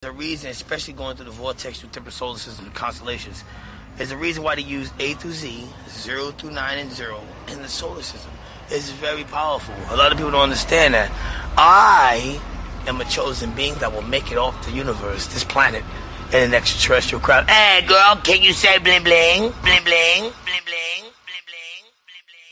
the reason, especially going through the vortex through different solar systems and constellations, is the reason why they use A through Z, 0 through 9 and 0 in the solar system. It's very powerful. A lot of people don't understand that. I am a chosen being that will make it off the universe, this planet, in an extraterrestrial crowd. Hey, girl, can you say bling bling? Bling bling, bling bling, bling bling, bling bling.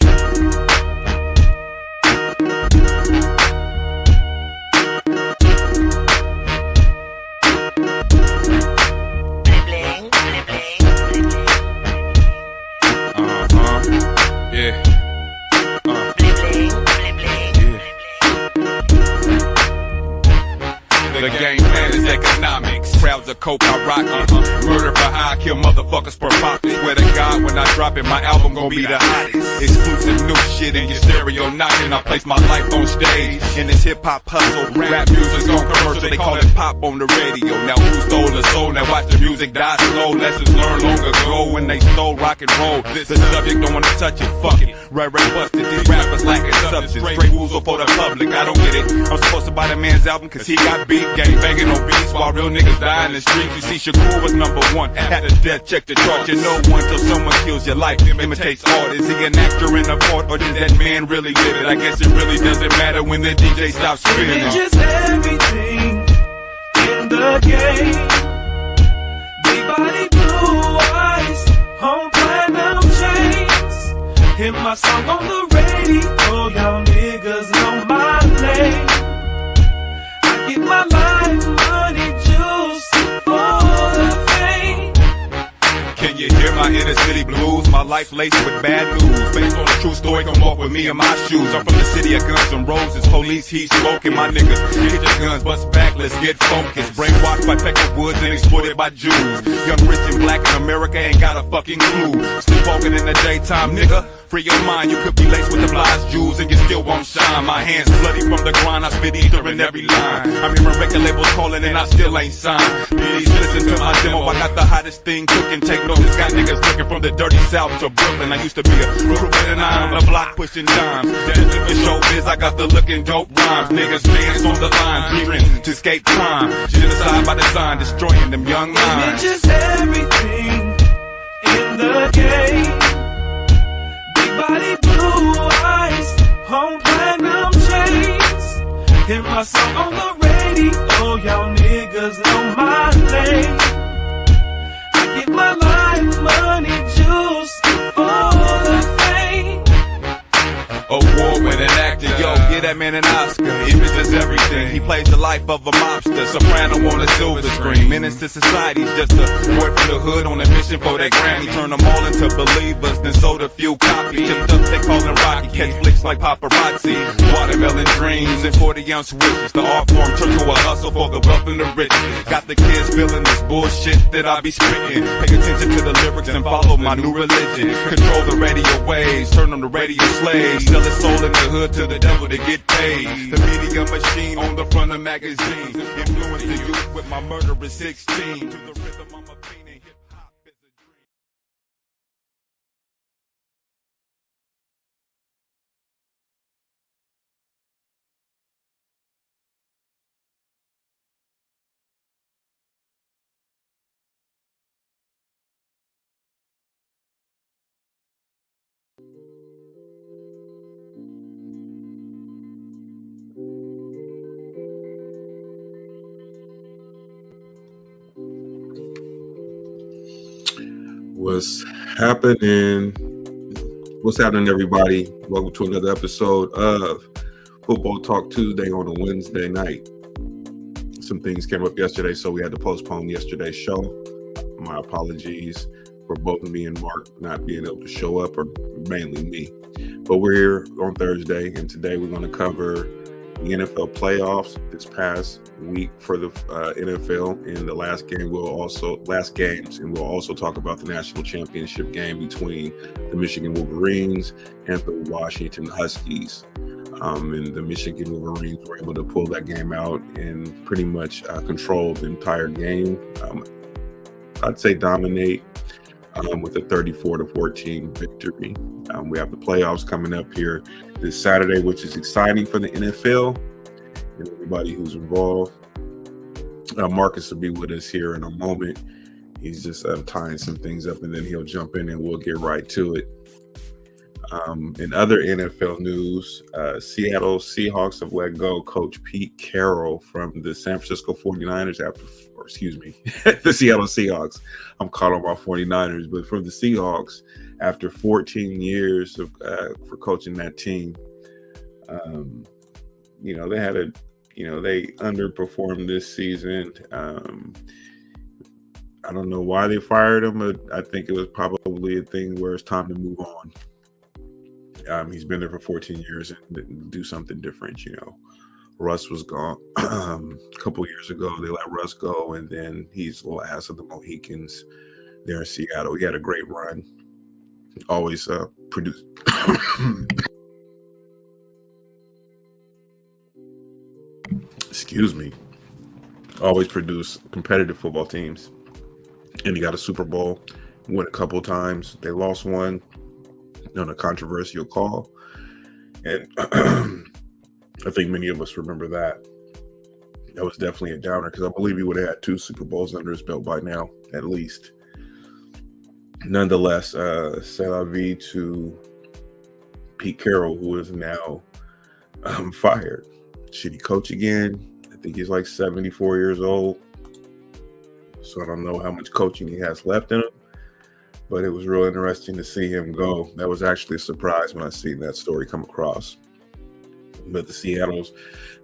The game plan is economics. Crowds of coke, I rock it. Murder for hire, kill motherfuckers per profit. Swear to God, when I drop it, my album gon' be the hottest. Exclusive new shit in your stereo knocking. I place my life on stage in this hip-hop hustle. Rap music's on commercial, they call it pop on the radio. Now who stole the soul? Now watch the music die slow. Lessons learned long ago when they stole rock and roll. The subject don't wanna touch it, fuck it. Right, busted, these rappers lacking substance. Straight woozle for the public, I don't get it. I'm supposed to buy the man's album cause he got beat. Gang banging on beats while real niggas die in the street. You see, Shakur was #1. Had a death check to chart. You know one till someone kills your life. Imitates art. Is he an actor in a part or does that man really live it? I guess it really doesn't matter when the DJ stops spinning. It's just everything in the game. Big body, blue eyes, home platinum chains. Hit my song on the radio. Y'all niggas know my name. Get my life, money, juice, for the fame. Can you hear my inner city blues? My life laced with bad news. Based on a true story, come walk with me in my shoes. I'm from the city of guns and roses. Police, heat smoking. My niggas, get your guns, bust back, let's get focused. Brainwashed by Peckerwoods Woods and exploited by Jews. Young, rich, and black in America ain't got a fucking clue. Sleepwalking in the daytime, nigga. Free your mind, you could be laced with the flies, jewels, and you still won't shine. My hands bloody from the grind, I spit ether in every line. I'm hearing record labels calling and I still ain't signed. Please listen to my demo, I got the hottest thing cooking. Take notice, got niggas looking from the dirty south to Brooklyn. I used to be a recruiter and I'm on the block pushing dimes. Dancing for showbiz, I got the looking dope rhymes. Niggas dance on the line, dreaming to escape crime. Genocide by design, destroying them young minds. It's just everything in the game. Body, blue eyes, home platinum chains. Hear my song on the radio, y'all niggas know my name. I get my life, money, juice, for the fame. Award-winning actor, yo, give that man an Oscar. Image is everything. He plays the life of a mobster, soprano on a silver screen. Menace to society's just a boy from the hood on a mission for that Grammy. Turn them all into believers, then sold a few copies. Tipped up, they call him Rocky. Catch flicks like paparazzi. Watermelon dreams and 40-ounce wishes. The art form turned to a hustle for the wealth and the rich. Got the kids feeling this bullshit that I be spitting. Pay attention to the lyrics and follow my new religion. Control the radio waves, turn them to radio slaves. Sell his soul in the hood to the devil to get paid. The media machine on the front of magazines. Influence the youth with my murderous 16. To the rhythm I'm a fiend and hip hop is a dream. What's happening? What's happening, everybody? Welcome to another episode of Football Talk Tuesday on a Wednesday night. Some things came up yesterday, so we had to postpone yesterday's show. My apologies for both me and Mark not being able to show up, or mainly me. But we're here on Thursday, and today we're going to cover the NFL playoffs this past week for the NFL. In the last games, and we'll also talk about the national championship game between the Michigan Wolverines and the Washington Huskies. And the Michigan Wolverines were able to pull that game out and pretty much control the entire game. I'd say dominate with a 34-14 victory. We have the playoffs coming up here this Saturday, which is exciting for the NFL and everybody who's involved. Marcus will be with us here in a moment. He's just tying some things up, and then he'll jump in and we'll get right to it. In other NFL news, Seattle Seahawks have let go coach Pete Carroll from the San Francisco 49ers the Seattle Seahawks. I'm caught on my 49ers, but from the Seahawks after 14 years of for coaching that team. They underperformed this season. I don't know why they fired him, but I think it was probably a thing where it's time to move on. He's been there for 14 years and do something different. Russ was gone a couple of years ago. They let Russ go, and then he's the last of the Mohicans there in Seattle. He had a great run. Always produced. Excuse me. Always produce competitive football teams. And he got a Super Bowl, won a couple times. They lost one on a controversial call. And I think many of us remember that. That was definitely a downer because I believe he would have had 2 Super Bowls under his belt by now, at least. Nonetheless, c'est la vie to Pete Carroll, who is now fired. Should he coach again? I think he's like 74 years old. So I don't know how much coaching he has left in him. But it was real interesting to see him go. That was actually a surprise when I seen that story come across. But the Seattle's,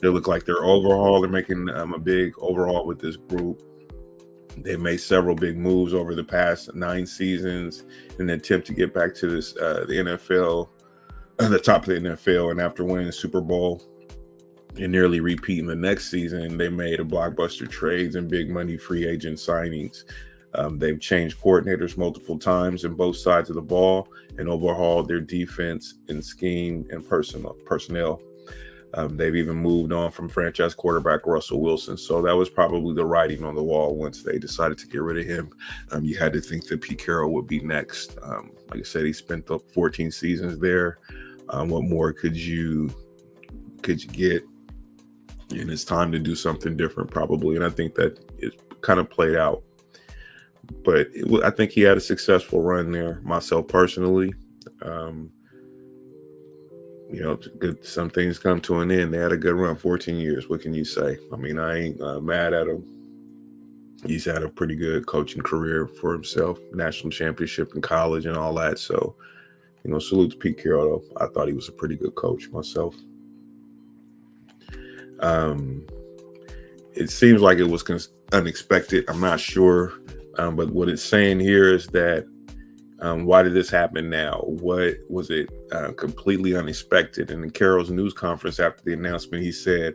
they look like they're overhaul. They're making a big overhaul with this group. They made several big moves over the past 9 seasons in an attempt to get back to this the NFL, the top of the NFL. And after winning the Super Bowl and nearly repeating the next season, they made a blockbuster trades and big money free agent signings. They've changed coordinators multiple times in both sides of the ball and overhauled their defense and scheme and personnel. They've even moved on from franchise quarterback Russell Wilson. So that was probably the writing on the wall once they decided to get rid of him. You had to think that Pete Carroll would be next. Like I said, he spent the 14 seasons there. What more could you get? And it's time to do something different probably. And I think that it kind of played out. But I think he had a successful run there. Myself personally, some things come to an end. They had a good run, 14 years. What can you say? I mean, I ain't mad at him. He's had a pretty good coaching career for himself, national championship in college and all that. So, salute to Pete Carroll, though. I thought he was a pretty good coach myself. It seems like it was unexpected. I'm not sure. But what it's saying here is that why did this happen now? What was it completely unexpected? And in Carroll's news conference after the announcement, he said,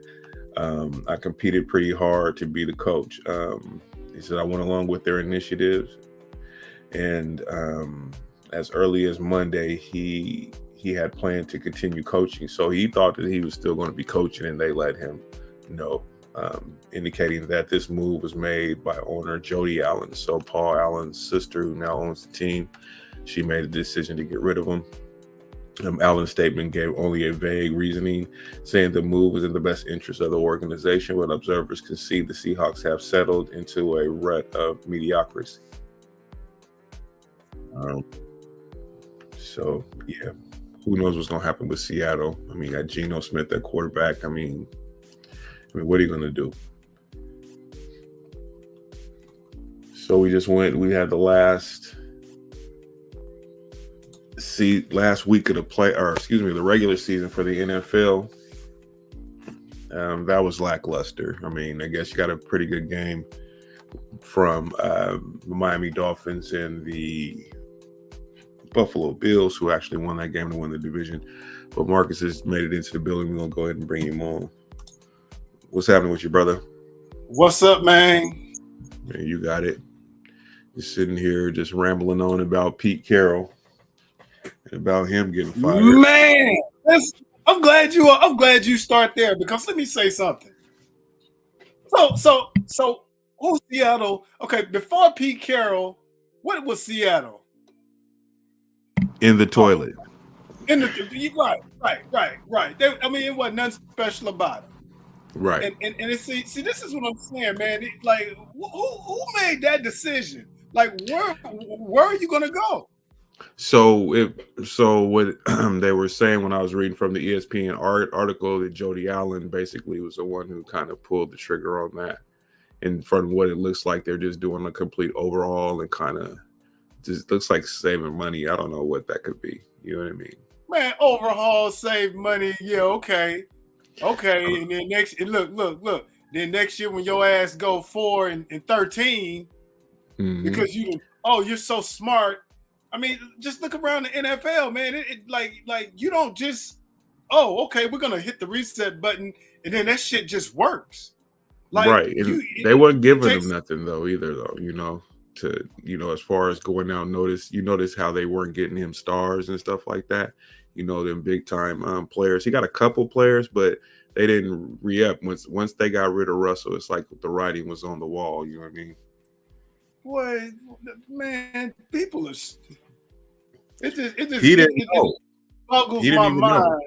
I competed pretty hard to be the coach. He said, I went along with their initiatives. And as early as Monday, he had planned to continue coaching. So he thought that he was still going to be coaching, and they let him know. Indicating that this move was made by owner Jody Allen. So Paul Allen's sister, who now owns the team, she made a decision to get rid of him. Allen's statement gave only a vague reasoning, saying the move was in the best interest of the organization, but observers can see the Seahawks have settled into a rut of mediocrity. So, yeah, who knows what's going to happen with Seattle? I mean, got Geno Smith at quarterback. I mean, what are you going to do? So we had the last week of the regular season for the NFL. That was lackluster. I mean, I guess you got a pretty good game from the Miami Dolphins and the Buffalo Bills, who actually won that game to win the division. But Marcus has made it into the building. We're going to go ahead and bring him on. What's happening with you, brother? What's up, man? Man, you got it. Just sitting here, just rambling on about Pete Carroll and about him getting fired. Man, I'm glad you start there, because let me say something. So who's Seattle? Okay, before Pete Carroll, what was Seattle? In the toilet. Right. It wasn't nothing special about it. Right. And it's, see, this is what I'm saying, man. Like, who made that decision? Like, where are you gonna go? So what they were saying when I was reading from the ESPN article that Jody Allen basically was the one who kind of pulled the trigger on that. And from what it looks like, they're just doing a complete overhaul and kind of just looks like saving money. I don't know what that could be. You know what I mean? Man, overhaul, save money. Yeah, okay. And then look. Then next year when your ass go 4-13 because you're so smart. I mean, just look around the NFL, man. It like you don't just okay, we're gonna hit the reset button and then that shit just works. Like, right. And they weren't giving them nothing though either though, to as far as going out notice how they weren't getting him stars and stuff like that. Them big time players. He got a couple players, but they didn't re-up once they got rid of Russell. It's like the writing was on the wall. You know what I mean? Boy, man, people are. It just he didn't know. Boggles my mind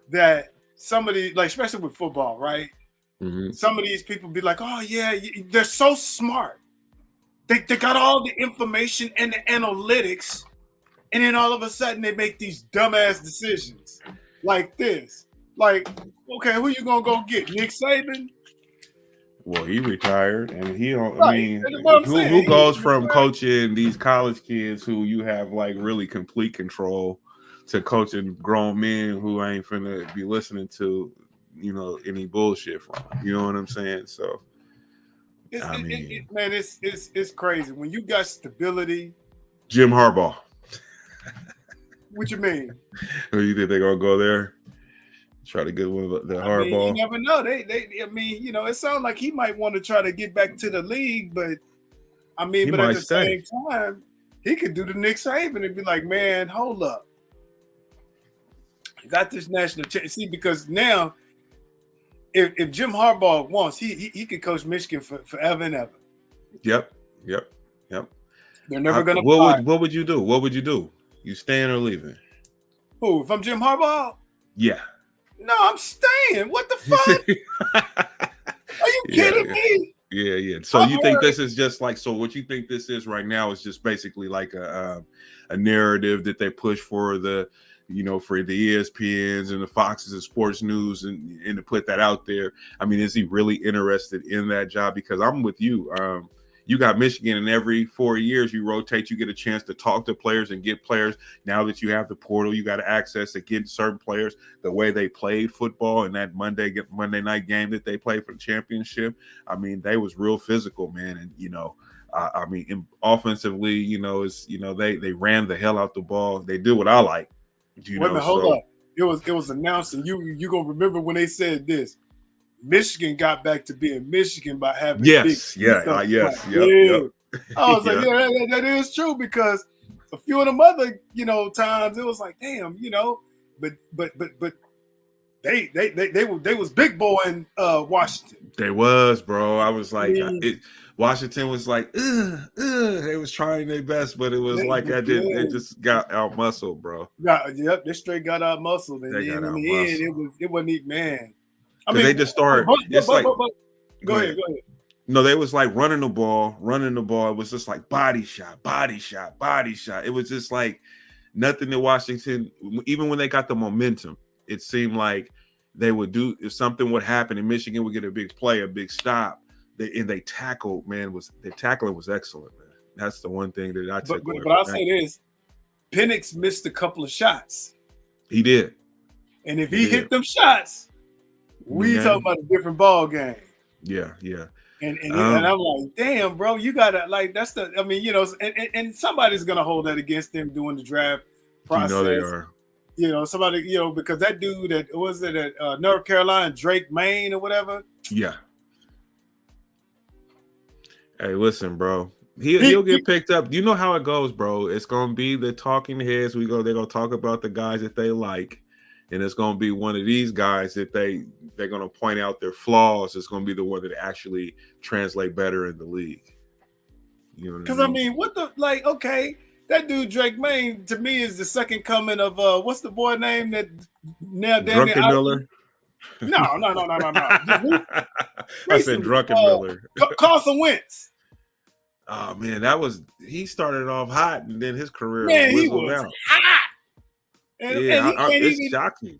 that somebody, like, especially with football, right? Mm-hmm. Some of these people be like, "Oh yeah, they're so smart. They got all the information and the analytics." And then all of a sudden they make these dumbass decisions like this. Like, okay, who you gonna go get? Nick Saban? Well, he retired, and he don't. Right. I mean, who goes from coaching these college kids who you have like really complete control to coaching grown men who ain't finna be listening to, any bullshit from? You know what I'm saying? So, it's crazy when you got stability. Jim Harbaugh. What you mean? Who you think they're gonna go there? Try to get one of the Harbaugh. You never know. It sounds like he might want to try to get back to the league, but at the same time, he could do the Nick Saban and be like, man, hold up. You got this national championship. See, because now, if Jim Harbaugh wants, he could coach Michigan forever and ever. Yep. They're never gonna. What would you do? What would you do? You staying or leaving? Who? If I'm Jim Harbaugh? Yeah. No, I'm staying. What the fuck? Are you kidding me? Yeah. So you think this is just like, so what you think this is right now is just basically like a narrative that they push for the, for the ESPNs and the Foxes and Sports News and to put that out there. I mean, is he really interested in that job? Because I'm with you. You got Michigan, and every 4 years you rotate, you get a chance to talk to players and get players. Now that you have the portal, you got access to get certain players the way they played football in that Monday night game that they played for the championship. I mean, they was real physical, man. And, offensively, they ran the hell out the ball. They did what I like. Hold up. It was announced, and you gonna remember when they said this. Michigan got back to being Michigan by having Yep. I was like, that is true, because a few of them other times it was like, damn, but they was big boy in Washington. They was, bro. I was like, Washington was like, they was trying their best, but it was they just got out muscled, bro. They straight got out muscled, and then in the end it wasn't even, man. They just started. Go ahead. No, they was like running the ball. It was just like body shot. It was just like nothing in Washington. Even when they got the momentum, it seemed like they would do, if something would happen and Michigan would get a big play, a big stop. They tackled, man. The tackling was excellent, man. That's the one thing that I took away. But I'll say this: Penix missed a couple of shots. He did, and if he hit them shots, we talking about a different ball game. Yeah. And I'm like, damn, bro, you gotta, like, that's the, I mean, and somebody's gonna hold that against them doing the draft process. They are. Somebody, because that dude that was it at North Carolina, Drake Maine or whatever. Yeah. Hey, listen, bro. He'll get picked up. You know how it goes, bro. It's gonna be the talking heads. They're gonna talk about the guys that they like. And it's going to be one of these guys that they're going to point out their flaws. It's going to be the one that actually translate better in the league. Because I mean, okay, that dude Drake Maine to me is the second coming of what's the boy name that now Drunken Miller. No. I said drunken Miller. Carson Wentz. Oh man, he started off hot and then his career He whizzled was out. hot. And It's shocking.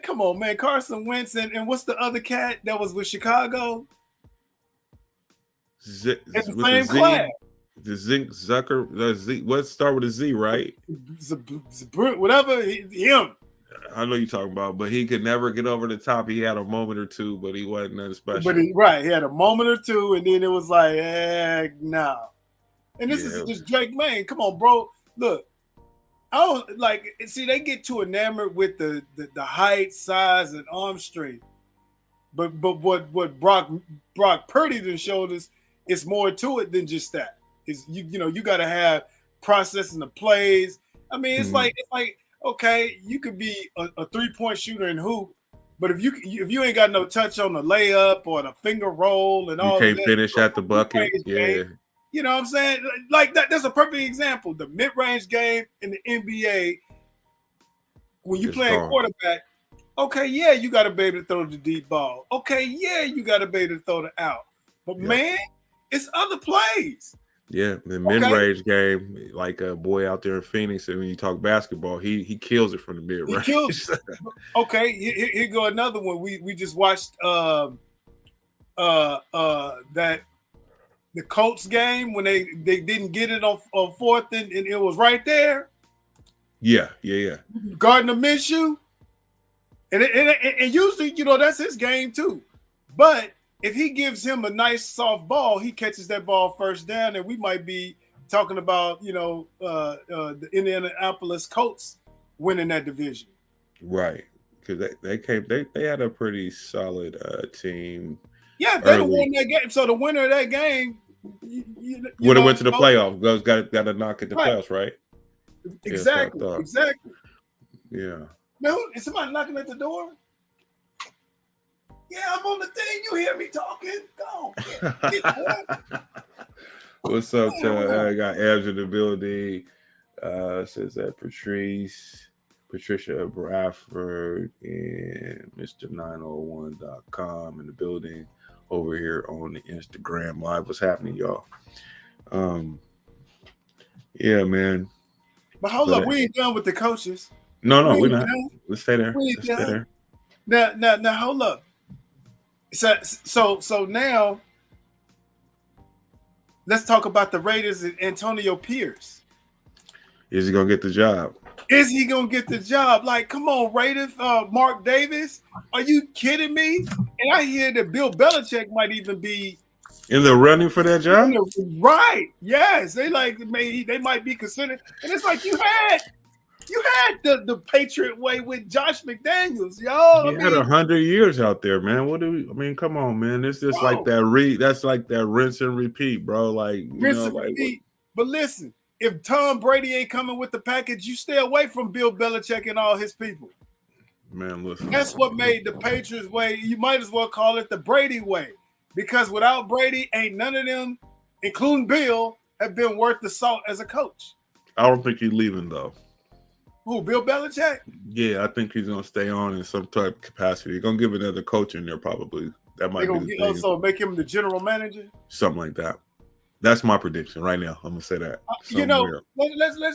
Come on, man. Carson Wentz and what's the other cat that was with Chicago? With the same class. The Zink Zucker, the Z. Let's start with a Z, right? Whatever. Him. I know you're talking about, but he could never get over the top. He had a moment or two, but he wasn't nothing special. But he had a moment or two, and then it was like, no. And this is just Drake May. Come on, bro. Look, I don't like. See, they get too enamored with the height, size, and arm strength. But what Brock Purdy then showed us, it's more to it than just that. Is you got to have processing the plays. I mean, it's like okay, you could be a 3-point shooter and hoop, but if you ain't got no touch on the layup or the finger roll and all, you can't finish at the bucket. Yeah, you know what I'm saying? Like that. That's a perfect example. The mid-range game in the NBA, when you play quarterback, okay, yeah, you got to be able to throw the deep ball. Okay, yeah, you got to be able to throw it out. But man, it's other plays. Yeah, the mid-range game, like a boy out there in Phoenix, and when you talk basketball, he kills it from the mid-range. Okay, here go another one. We just watched that the Colts game when they didn't get it on fourth and it was right there. Yeah. Gardner Minshew, and usually that's his game too, but if he gives him a nice soft ball, he catches that ball first down, and we might be talking about the Indianapolis Colts winning that division. Right, because they had a pretty solid team. Yeah, they won that game. So the winner of that game would have went to the playoffs. Got to knock at the playoffs, right? Exactly. Yeah. Man, is somebody knocking at the door? Yeah, I'm on the thing. You hear me talking? Go. What's up, I got Abs in the building. Says that Patricia Bradford, and Mr901.com in the building over here on the Instagram Live. What's happening, y'all? Yeah, man. But hold up, we ain't done with the coaches. No, we're not. Let's stay there. Now, hold up. So now let's talk about the Raiders and Antonio Pierce. Is he gonna get the job? Like, come on, Raiders, Mark Davis. Are you kidding me? And I hear that Bill Belichick might even be in the running for that job. Right? Yes, they might be considered. And it's like you had the Patriot way with Josh McDaniels, yo. He had 100 years out there, man. Come on, man. It's just like that. That's like that rinse and repeat, bro. Like rinse and repeat. But listen, if Tom Brady ain't coming with the package, you stay away from Bill Belichick and all his people. Man, listen. That's what made the Patriots way. You might as well call it the Brady way, because without Brady, ain't none of them, including Bill, have been worth the salt as a coach. I don't think he's leaving though. Who, Bill Belichick? Yeah, I think he's gonna stay on in some type of capacity. He's gonna give another coach in there probably. That might be the thing. Also make him the general manager. Something like that. That's my prediction right now. I'm gonna say that.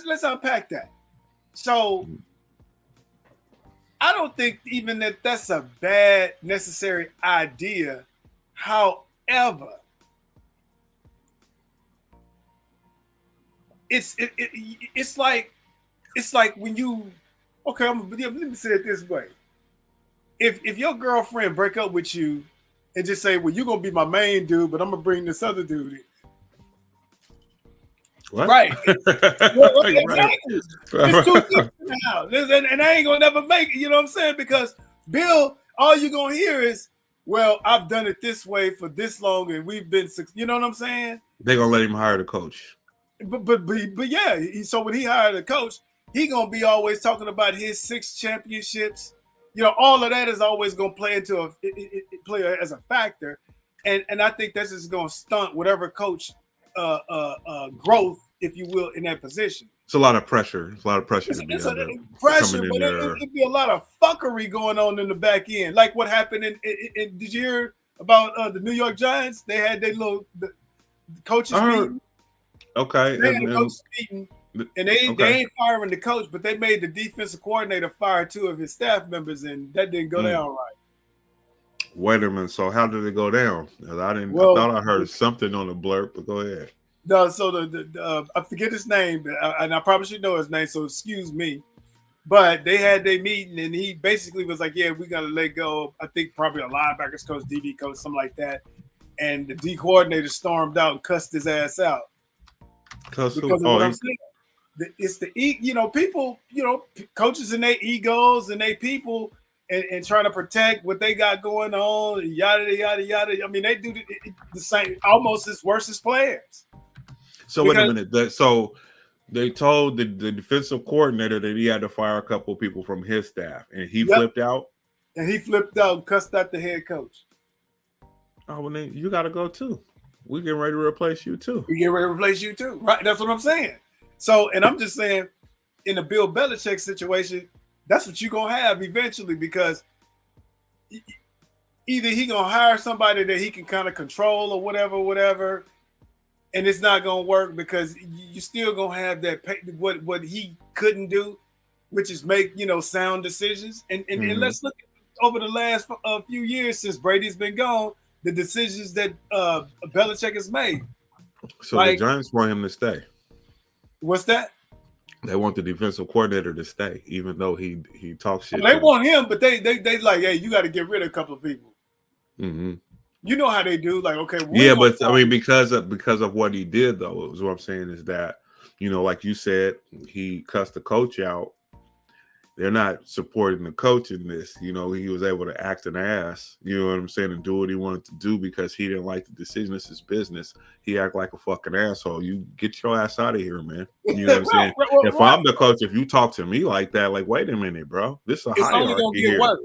Let's unpack that. So I don't think even that that's a bad necessary idea. However, it's like when you let me say it this way. If your girlfriend break up with you and just say, well, you're gonna be my main dude, but I'm gonna bring this other dude in. What? Right. Exactly. It's too different now. And I ain't gonna never make it, you know what I'm saying? Because Bill, all you're gonna hear is, well, I've done it this way for this long and we've been, you know what I'm saying? They're gonna let him hire the coach. But yeah, so when he hired a coach, he gonna be always talking about his 6 championships. You know, all of that is always gonna play into play as a factor, and I think that's just gonna stunt whatever coach growth, if you will, in that position. It's a lot of pressure. It's a lot of pressure to be It's a under pressure, coming in but there. it'd be a lot of fuckery going on in the back end, like what happened in did you hear about the New York Giants? They had their little the coaches meeting. Okay, They had a coaches meeting, and they ain't firing the coach, but they made the defensive coordinator fire 2 of his staff members, and that didn't go down right. Wait a minute. So how did it go down? I didn't. Well, I thought I heard something on the blurb, but go ahead. No, so the I forget his name, and I probably should know his name, so excuse me. But they had their meeting, and he basically was like, "Yeah, we gotta let go." I think probably a linebackers coach, DB coach, something like that. And the D coordinator stormed out and cussed his ass out because of what I'm saying. It's the people, coaches and their egos and they people, and trying to protect what they got going on, yada yada yada. I mean, they do the same, almost as worse as players. So wait a minute. So they told the defensive coordinator that he had to fire a couple of people from his staff, and he flipped out. And he flipped out and cussed out the head coach. Oh, well, then you got to go too. We getting ready to replace you too. We get ready to replace you too, right? That's what I'm saying. So, and I'm just saying, in the Bill Belichick situation, that's what you're gonna have eventually, because either he gonna hire somebody that he can kind of control or whatever. And it's not gonna work because you still gonna have that what he couldn't do, which is make sound decisions. And let's look at over the last few years since Brady's been gone, the decisions that Belichick has made. So the Giants want him to stay. What's that? They want the defensive coordinator to stay, even though he talks shit. They want him, but they like, hey, you got to get rid of a couple of people. Mm-hmm. You know how they do, like, okay. Yeah, but I mean, because of what he did, though, is what I'm saying is that, like you said, he cussed the coach out. They're not supporting the coach in this. He was able to act an ass, you know what I'm saying, and do what he wanted to do because he didn't like the decision. It's his business. He act like a fucking asshole. You get your ass out of here, man. You know what I'm saying? If I'm the coach, if you talk to me like that, like, wait a minute, bro. This is a hierarchy only gonna get here. worse.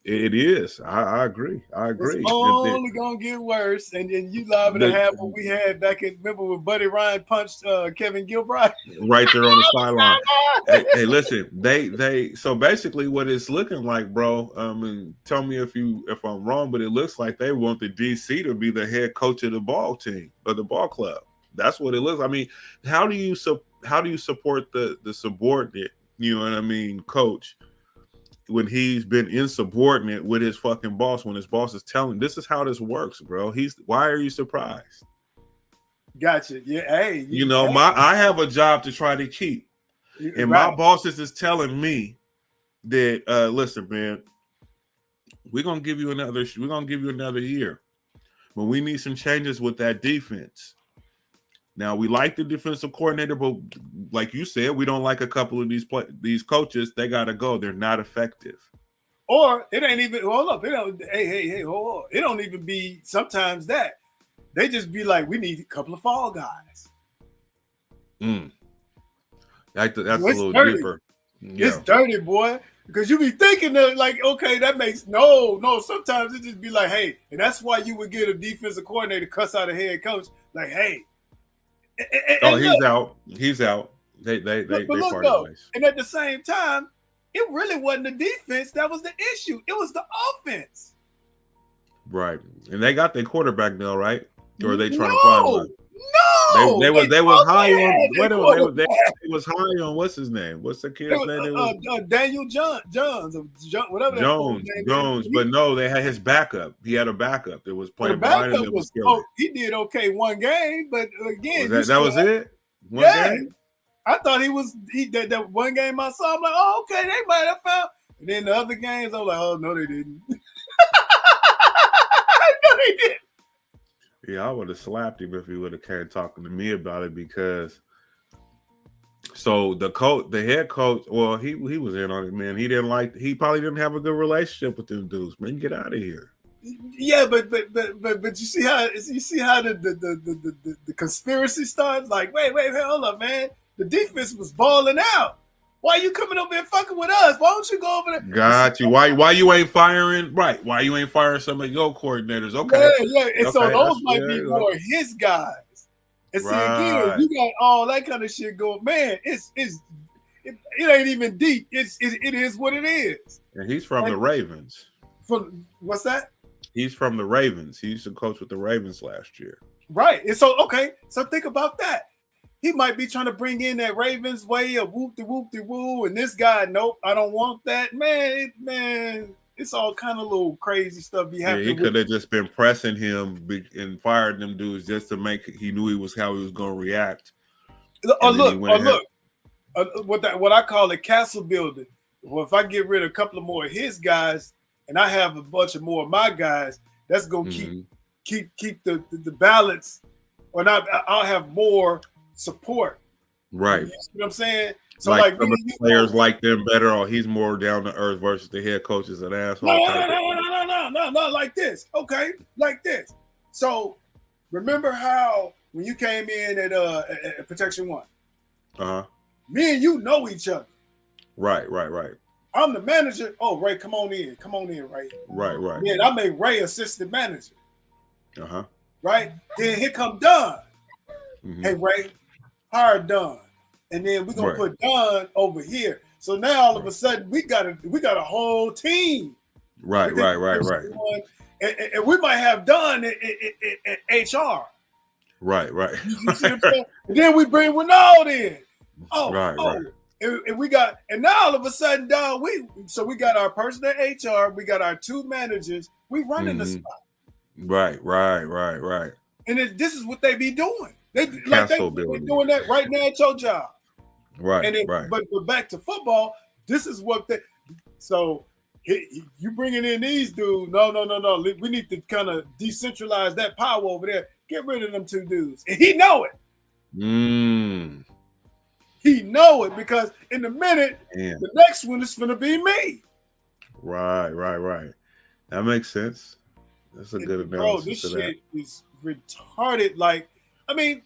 It is. I agree. It's only gonna get worse, and you liable to have what we had back in. Remember when Buddy Ryan punched Kevin Gilbride right there on the sideline? hey, listen. They. So basically, what it's looking like, bro. And tell me if I'm wrong, but it looks like they want the DC to be the head coach of the ball team or the ball club. That's what it looks. I mean, how do you support the subordinate? You know what I mean, coach, when he's been insubordinate with his fucking boss, when his boss is telling, this is how this works, bro. Why are you surprised? Gotcha. Yeah. Hey, I have a job to try to keep. And my bosses is telling me that, listen, man, we're going to give you another year. But we need some changes with that defense. Now, we like the defensive coordinator, but like you said, we don't like a couple of these coaches. They got to go. They're not effective. Or it ain't even, hold up. Hey, hold on. It don't even be sometimes that. They just be like, we need a couple of fall guys. That's a little dirty. Deeper. Yeah. It's dirty, boy. Because you be thinking that, like, okay, that makes no. Sometimes it just be like, hey, and that's why you would get a defensive coordinator cuss out a head coach. Like, hey. He's out. They part ways. And at the same time, it really wasn't the defense that was the issue. It was the offense. Right. And they got their quarterback now, right? Or are they trying to find one? No. They was high on. They was high on what's his name? What's the kid's name? Daniel Jones, whatever. Jones. But no, they had his backup. He had a backup that was playing behind him. He did okay one game, but again, that was it. One game? I thought he did that one game I saw. I'm like, oh, okay, they might have found. And then the other games, I was like, oh no, they didn't. No, they didn't. Yeah, I would have slapped him if he would have came talking to me about it, because so the head coach, well, he was in on it, man. He probably didn't have a good relationship with them dudes. Man, get out of here. Yeah, but you see how the conspiracy starts? Like, wait, hold up, man. The defense was balling out. Why are you coming over here fucking with us? Why don't you go over there? Got you. Why you ain't firing? Right. Why you ain't firing some of your coordinators? Okay. Yeah. And so those might be more his guys. And see, again, you got all that kind of shit going. Man, it ain't even deep. It is what it is. And he's from the Ravens. From what's that? He's from the Ravens. He used to coach with the Ravens last year. Right. And so, okay. So think about that. He might be trying to bring in that Ravens way of whoop-de-whoop-de-woo. And this guy, nope, I don't want that. Man, it's all kind of little crazy stuff be happening. Yeah, he could have just been pressing him and fired them dudes just to make he knew how he was going to react. What I call a castle building. Well, if I get rid of a couple of more of his guys and I have a bunch of more of my guys, that's going to keep the balance, or not. I'll have more support. Right. You see what I'm saying? So like some of the players like them better, or he's more down to earth versus the head coach is an asshole. No, like this. Okay, like this. So remember how when you came in at Protection One, me and you know each other. Right. I'm the manager. Oh, Ray, come on in, Ray. Right. Then I make Ray assistant manager. Right. Then here come Don. Hey, Ray, hire Don. And then we're gonna put Don over here. So now all of a sudden we got a whole team. Right. And we might have Don in HR. Right. You see what I'm saying? And then we bring Renaud in. Right. And we got, and now all of a sudden, Don, we got our person at HR, we got our two managers, we running the spot. Right. And this is what they be doing. They doing that right now at your job. Right. And then, but back to football, this is what they. So you bringing in these dudes? No. We need to kind of decentralize that power over there. Get rid of them two dudes, and he know it. He know it because in a minute, the next one is going to be me. Right. That makes sense. That's a good analysis. Bro, this shit is retarded. Like, I mean,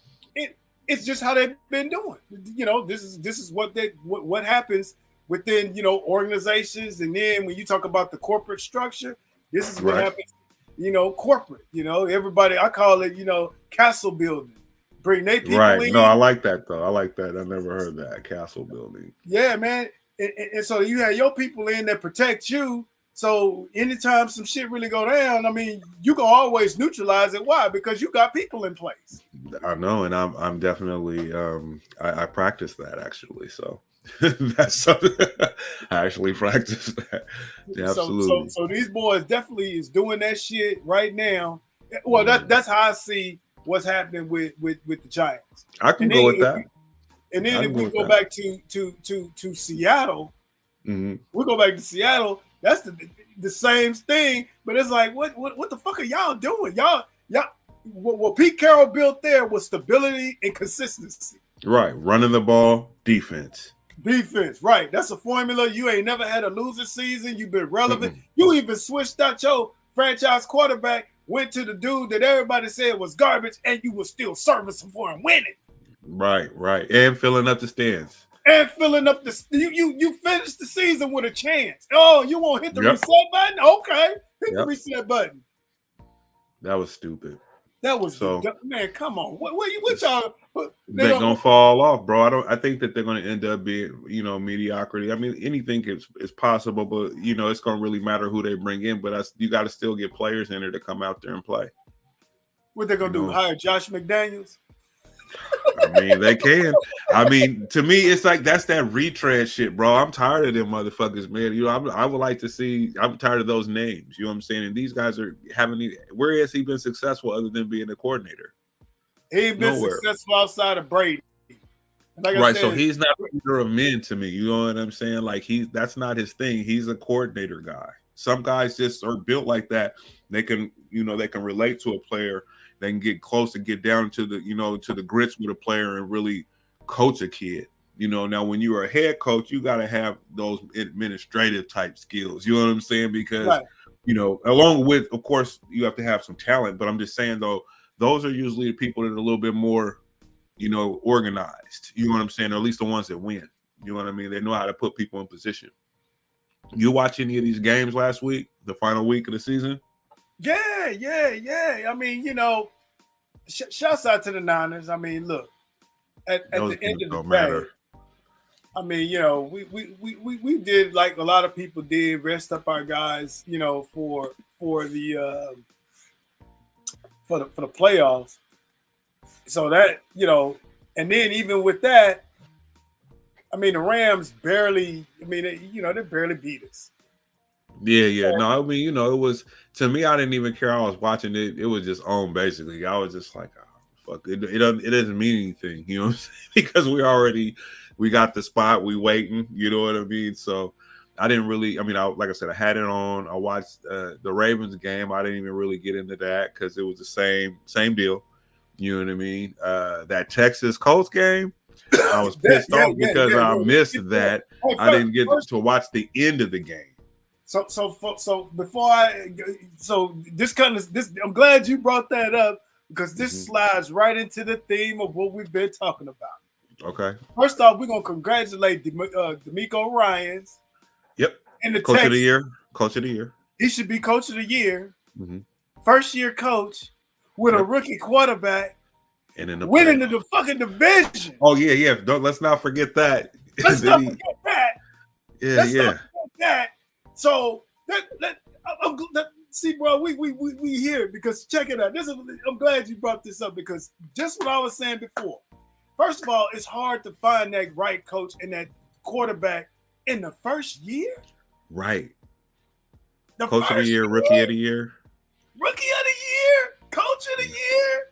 it's just how they've been doing. You know, this is what happens within, you know, organizations. And then when you talk about the corporate structure, this is what happens, you know, corporate. You know, everybody, I call it, you know, castle building. Bring their people in. No, I like that though. I like that. I never heard that, castle building. Yeah, man. And so you have your people in that protect you. So anytime some shit really go down, I mean, you can always neutralize it. Why? Because you got people in place. I know, and I'm definitely I practice that actually. So that's something I actually practice that. Yeah, absolutely. So these boys definitely is doing that shit right now. Well, that's how I see what's happening with the Giants. I can go with that. And then if we go back to Seattle, we go back to Seattle. That's the same thing, but it's like, what the fuck are y'all doing? Y'all, what Pete Carroll built there was stability and consistency. Right, running the ball, defense, right. That's a formula. You ain't never had a losing season. You've been relevant. You even switched out your franchise quarterback, went to the dude that everybody said was garbage, and you were still servicing for him winning. Right, and filling up the stands. And filling up you finished the season with a chance. Oh, you won't hit the reset button? Okay, hit the reset button. That was stupid. That was man. Come on, what y'all? They're gonna fall off, bro. I think that they're gonna end up being, you know, mediocrity. I mean, anything is possible, but you know, it's gonna really matter who they bring in. But you got to still get players in there to come out there and play. What they gonna do? Hire Josh McDaniels? I mean, they can. I mean, to me, it's like that's that retread shit, bro. I'm tired of them motherfuckers, man. You know, I would like to see. I'm tired of those names. You know what I'm saying? And these guys are where has he been successful other than being a coordinator? He ain't been successful outside of Brady. Like so he's not a leader of men to me. You know what I'm saying? Like that's not his thing. He's a coordinator guy. Some guys just are built like that. They can relate to a player. They can get close and get down to the grits with a player and really coach a kid. You know, now when you're a head coach, you got to have those administrative type skills. You know what I'm saying? Because, you know, along with, of course, you have to have some talent. But I'm just saying, though, those are usually the people that are a little bit more, you know, organized. You know what I'm saying? Or at least the ones that win. You know what I mean? They know how to put people in position. You watch any of these games last week, the final week of the season? Yeah. I mean, you know, shouts out to the Niners. I mean, look, at Those the end games of the don't day, matter. I mean, we did like a lot of people did, rest up our guys, for the for the playoffs. So that, and then even with that, I mean, the Rams barely. I mean, they barely beat us. Yeah. No, I mean, it was, to me, I didn't even care. I was watching it. It was just on, basically. I was just like, oh, fuck. It doesn't mean anything, you know what I'm saying? Because we got the spot, we waiting, you know what I mean? So I didn't really, I mean, like I said, I had it on. I watched the Ravens game. I didn't even really get into that because it was the same deal. You know what I mean? That Texas Colts game, I was pissed off because I missed that. I didn't get to watch the end of the game. So I'm glad you brought that up because this slides right into the theme of what we've been talking about. Okay. First off, we're gonna congratulate D'Amico Ryans. Yep. And the Coach Texans. of the year. Coach of the year. He should be coach of the year. Mm-hmm. First year coach with a rookie quarterback. And in the winning the fucking division. Oh yeah. Let's not forget that. Let's not forget that. Yeah, Let's not forget that. So see, bro, we here because check it out. I'm glad you brought this up because just what I was saying before. First of all, it's hard to find that right coach and that quarterback in the first year. Right. Coach of the year, rookie of the year. Rookie of the year, coach of the year.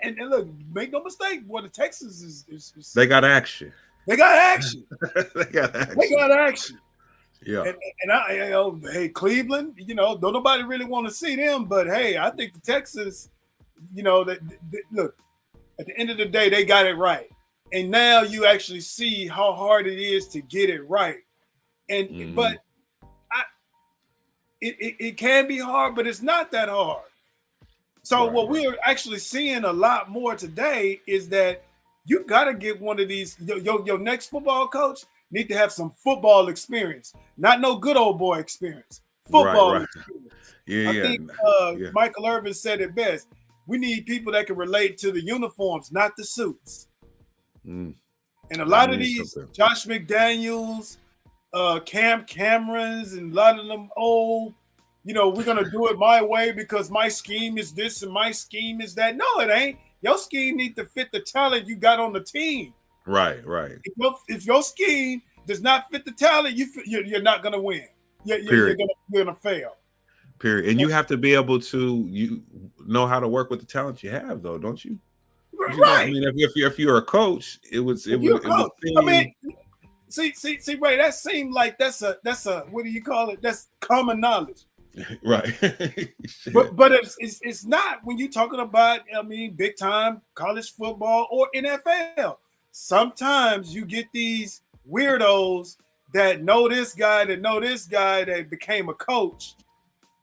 And look, make no mistake, boy, the Texans is they got action. They got action. They got action. Yeah. And hey, Cleveland, don't nobody really want to see them, but hey, I think the Texans, that look, at the end of the day, they got it right. And now you actually see how hard it is to get it right. And but it can be hard, but it's not that hard. So what we're actually seeing a lot more today is that you got to get one of these. Your next football coach need to have some football experience, not no good old boy experience. Football experience. Yeah, I think Michael Irvin said it best. We need people that can relate to the uniforms, not the suits. And a lot of these, Josh McDaniels, Cam Camerons, and a lot of them old, we're going to do it my way because my scheme is this and my scheme is that. No, it ain't. Your scheme needs to fit the talent you got on the team. Right. If your scheme does not fit the talent, you're not going to win. You're going to fail. Period. And you have to be able to know how to work with the talent you have, though, don't you? Right. I mean, if you're a coach, it would seem. I mean, see, Ray, that seemed like that's a what do you call it? That's common knowledge. Right. but it's not when you're talking about, big time college football or NFL. Sometimes you get these weirdos that know this guy that became a coach.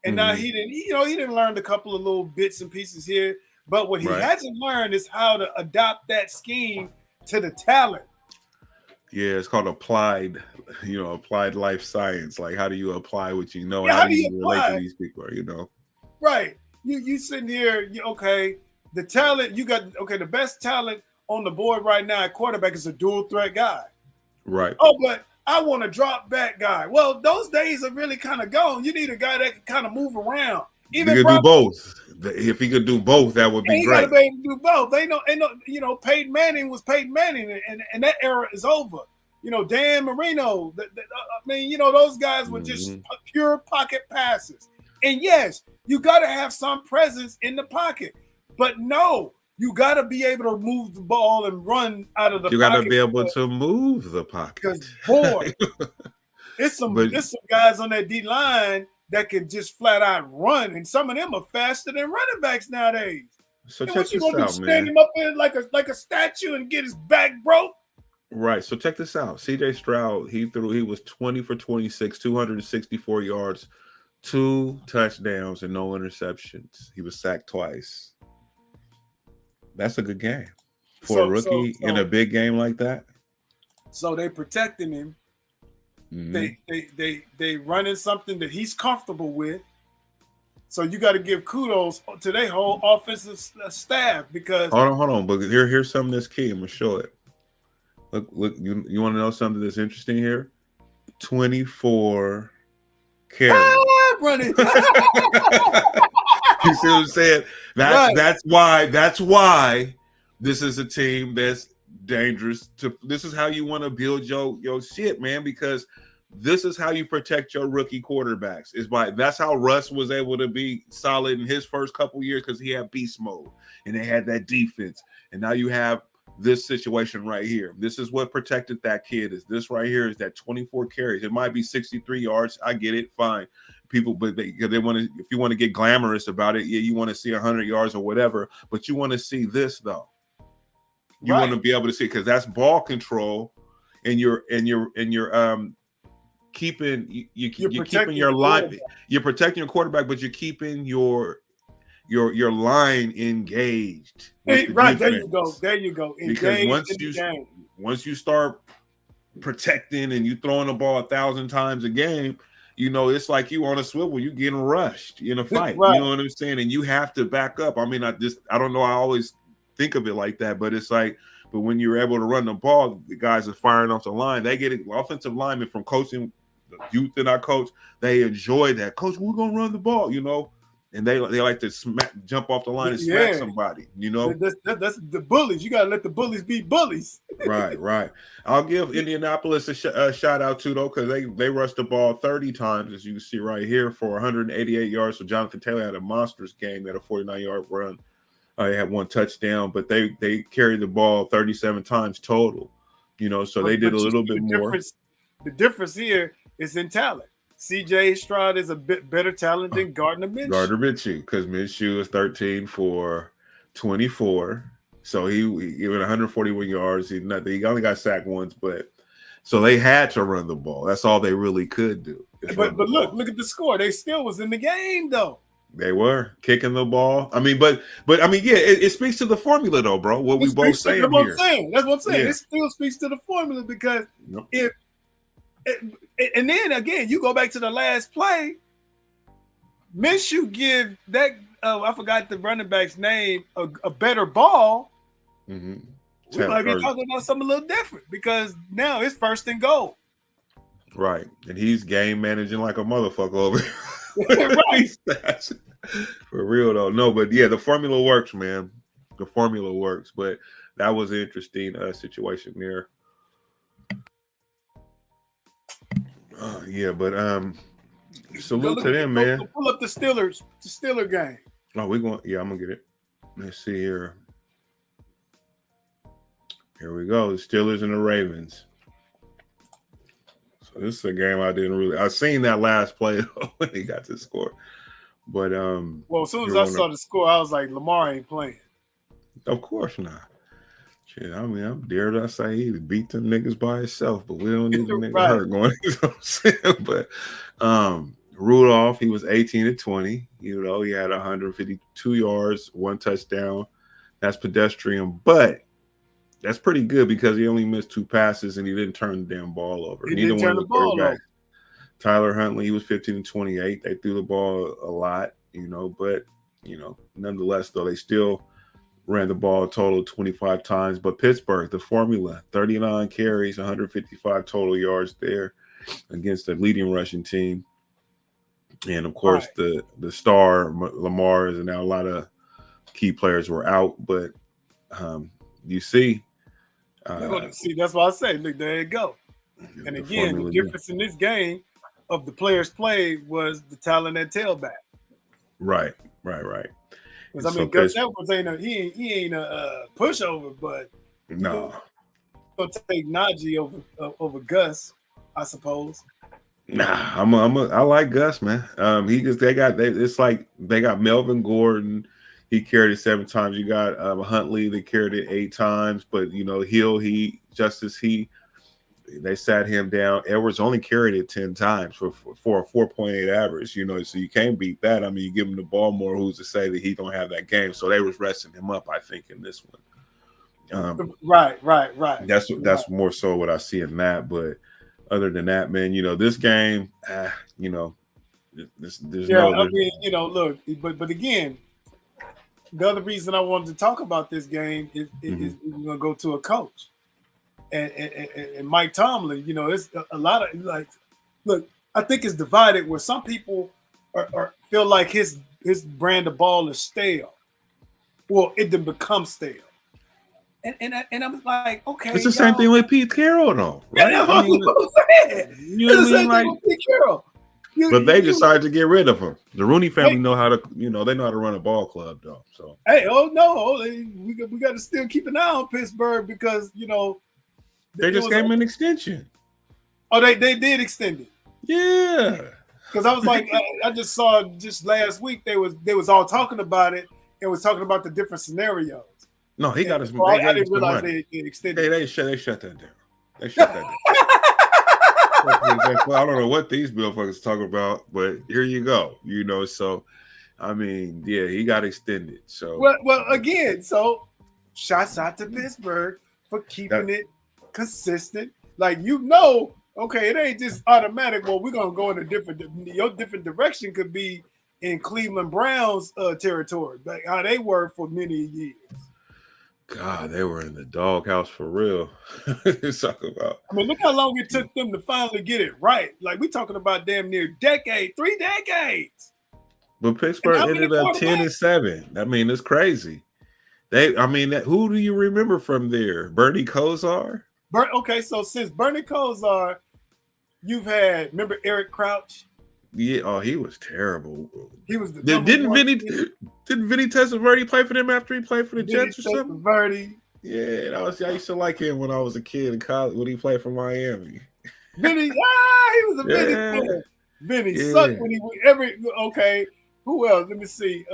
And now he didn't learn a couple of little bits and pieces here. But what he hasn't learned is how to adopt that scheme to the talent. Yeah, it's called applied life science. Like, how do you apply what you know? How do you relate to these people? Right. You sitting here, the talent you got. Okay, the best talent on the board right now at quarterback is a dual threat guy. Right. Oh, but I want a drop back guy. Well, those days are really kind of gone. You need a guy that can kind of move around. Even he could do both. If he could do both, that would be great. He got to be able to do both. Ain't Peyton Manning was Peyton Manning, and that era is over. Dan Marino. Those guys were just pure pocket passes. And yes, you got to have some presence in the pocket, but no, you got to be able to move the ball and run out of the pocket. You got to be able to move the pocket. Because, boy, there's some guys on that D line that can just flat out run, and some of them are faster than running backs nowadays. So check this out, man. Stand him up in like a statue and get his back broke. Right. So check this out. CJ Stroud, he was 20 for 26, 264 yards, 2 touchdowns, and no interceptions. He was sacked twice. That's a good game for a rookie in a big game like that. So they protecting him. They running something that he's comfortable with. So you got to give kudos to their whole offensive staff because Hold on. But here's something that's key. I'm gonna show it. Look. You want to know something that's interesting here? 24 carries. running. You see what I'm saying? That's why this is a team that's dangerous. This is how you want to build your shit, man, because this is how you protect your rookie quarterbacks. That's how Russ was able to be solid in his first couple years because he had beast mode and they had that defense. And now you have this situation right here. This is what protected that kid. Is this right here? Is that 24 carries? It might be 63 yards. I get it. Fine. People, but they want to. If you want to get glamorous about it, yeah, you want to see 100 yards or whatever. But you want to see this though. You want to be able to see because that's ball control, and you're keeping you're keeping your line. You're protecting your quarterback, but you're keeping your line engaged. Right, there you go. Engaged because once you start protecting and you throwing the ball 1,000 times a game, you know it's like you on a swivel. You getting rushed in a fight. Right. You know what I'm saying? And you have to back up. I mean, I don't know. I always think of it like that, but it's like. But when you're able to run the ball, the guys are firing off the line. They get it. Offensive linemen from coaching the youth that I coach, they enjoy that. Coach, we're gonna run the ball, you know. And they like to jump off the line and smack somebody, you know. That's the bullies. You got to let the bullies be bullies. Right. I'll give Indianapolis a shout out too, though, because they rushed the ball 30 times, as you can see right here, for 188 yards. So Jonathan Taylor had a monstrous game at a 49-yard run. They had one touchdown, but they carried the ball 37 times total, you know. So they did a little bit more. The difference here is in talent. C.J. Stroud is a bit better talent than Gardner Minshew. Because Minshew is 13 for 24. So he went 141 yards. He only got sacked once, but so they had to run the ball. That's all they really could do. But look at the score. They still was in the game though. They were kicking the ball. I mean, but I mean, yeah, it speaks to the formula though, bro. What we both saying here. That's what I'm saying. Yeah. It still speaks to the formula because and then again, you go back to the last play. Minshew give that I forgot the running back's name a better ball. Mm-hmm. We might be talking about something a little different because now it's 1st and goal. Right, and he's game managing like a motherfucker over here. Right. For real though. No, but yeah, the formula works, man. The formula works. But that was an interesting situation there. Yeah, but salute to them, man. Pull up the Steeler game. Oh, we're going. Yeah, I'm gonna get it. Let's see here. Here we go. The Steelers and the Ravens. So this is a game I seen that last play when he got to score. But well, as soon as I saw the score, I was like, Lamar ain't playing. Of course not. Shit, I mean, I'm dare to say he beat them niggas by himself, but we don't need the nigga hurt going. You know what I'm saying? But Rudolph, he was 18-20. You know, he had 152 yards, 1 touchdown. That's pedestrian, but that's pretty good because he only missed 2 passes and he didn't turn the damn ball over. Neither one of the quarterbacks. Tyler Huntley, he was 15-28. They threw the ball a lot, you know, but you know, nonetheless, though, they still ran the ball a total of 25 times. But Pittsburgh, the formula, 39 carries, 155 total yards there against the leading rushing team. And of course, the star Lamar is now a lot of key players were out, but you see. See, that's why I say, look, there you go. And again, the difference in this game of the players played was the talent at tailback. Right. Because I mean, Gus Edwards he ain't a pushover, but no, gonna take Najee over Gus, I suppose. Nah, I like Gus, man. It's like they got Melvin Gordon. He carried it 7 times. You got Huntley. They carried it 8 times. But you know, Hill, they sat him down. Edwards only carried it 10 times for a 4.8 average. You know, so you can't beat that. I mean, you give him the ball more. Who's to say that he don't have that game? So they was resting him up, I think, in this one. Right. That's more so what I see in that. But other than that, man, you know, this game, you know, There's Yeah, no. I mean, look, but again, the other reason I wanted to talk about this game is we're gonna go to a coach and Mike Tomlin. It's a lot of like, look, I think it's divided where some people are feel like his brand of ball is stale. Well, it didn't become stale. And I'm like, okay, It's the same thing with Pete Carroll, though, right? Yeah, I mean, you know what I mean? Like, Pete Carroll. But they decided to get rid of him. The Rooney family know how to, they know how to run a ball club, though. So hey, we got to still keep an eye on Pittsburgh because they just gave him an extension. Oh, they did extend it. Yeah, because I was like, I just saw just last week they was all talking about it and was talking about the different scenarios. No, he got his. I didn't realize they extended. Hey, they shut that down. They shut that down. Well, I don't know what these motherfuckers talking about, but here you go. So I mean, yeah, he got extended. So well, again, so shots out to Pittsburgh for keeping it consistent. Like okay, it ain't just automatic. Well, we're gonna go in your different direction could be in Cleveland Browns territory, like how they were for many years. God, they were in the doghouse for real. Talk about. I mean, look how long it took them to finally get it right. Like we talking about damn near 3 decades. But Pittsburgh ended up 10-7. I mean, it's crazy. Who do you remember from there? Bernie Kosar? Okay, so since Bernie Kosar, you've had remember Eric Crouch? Yeah, oh, he was terrible. He was the didn't Vinny Testaverde play for them after he played for the Jets or something? Testaverde. Yeah, I used to like him when I was a kid in college when he played for Miami. Vinny, he was a Vinny player. Vinny sucked when he okay. Who else? Let me see.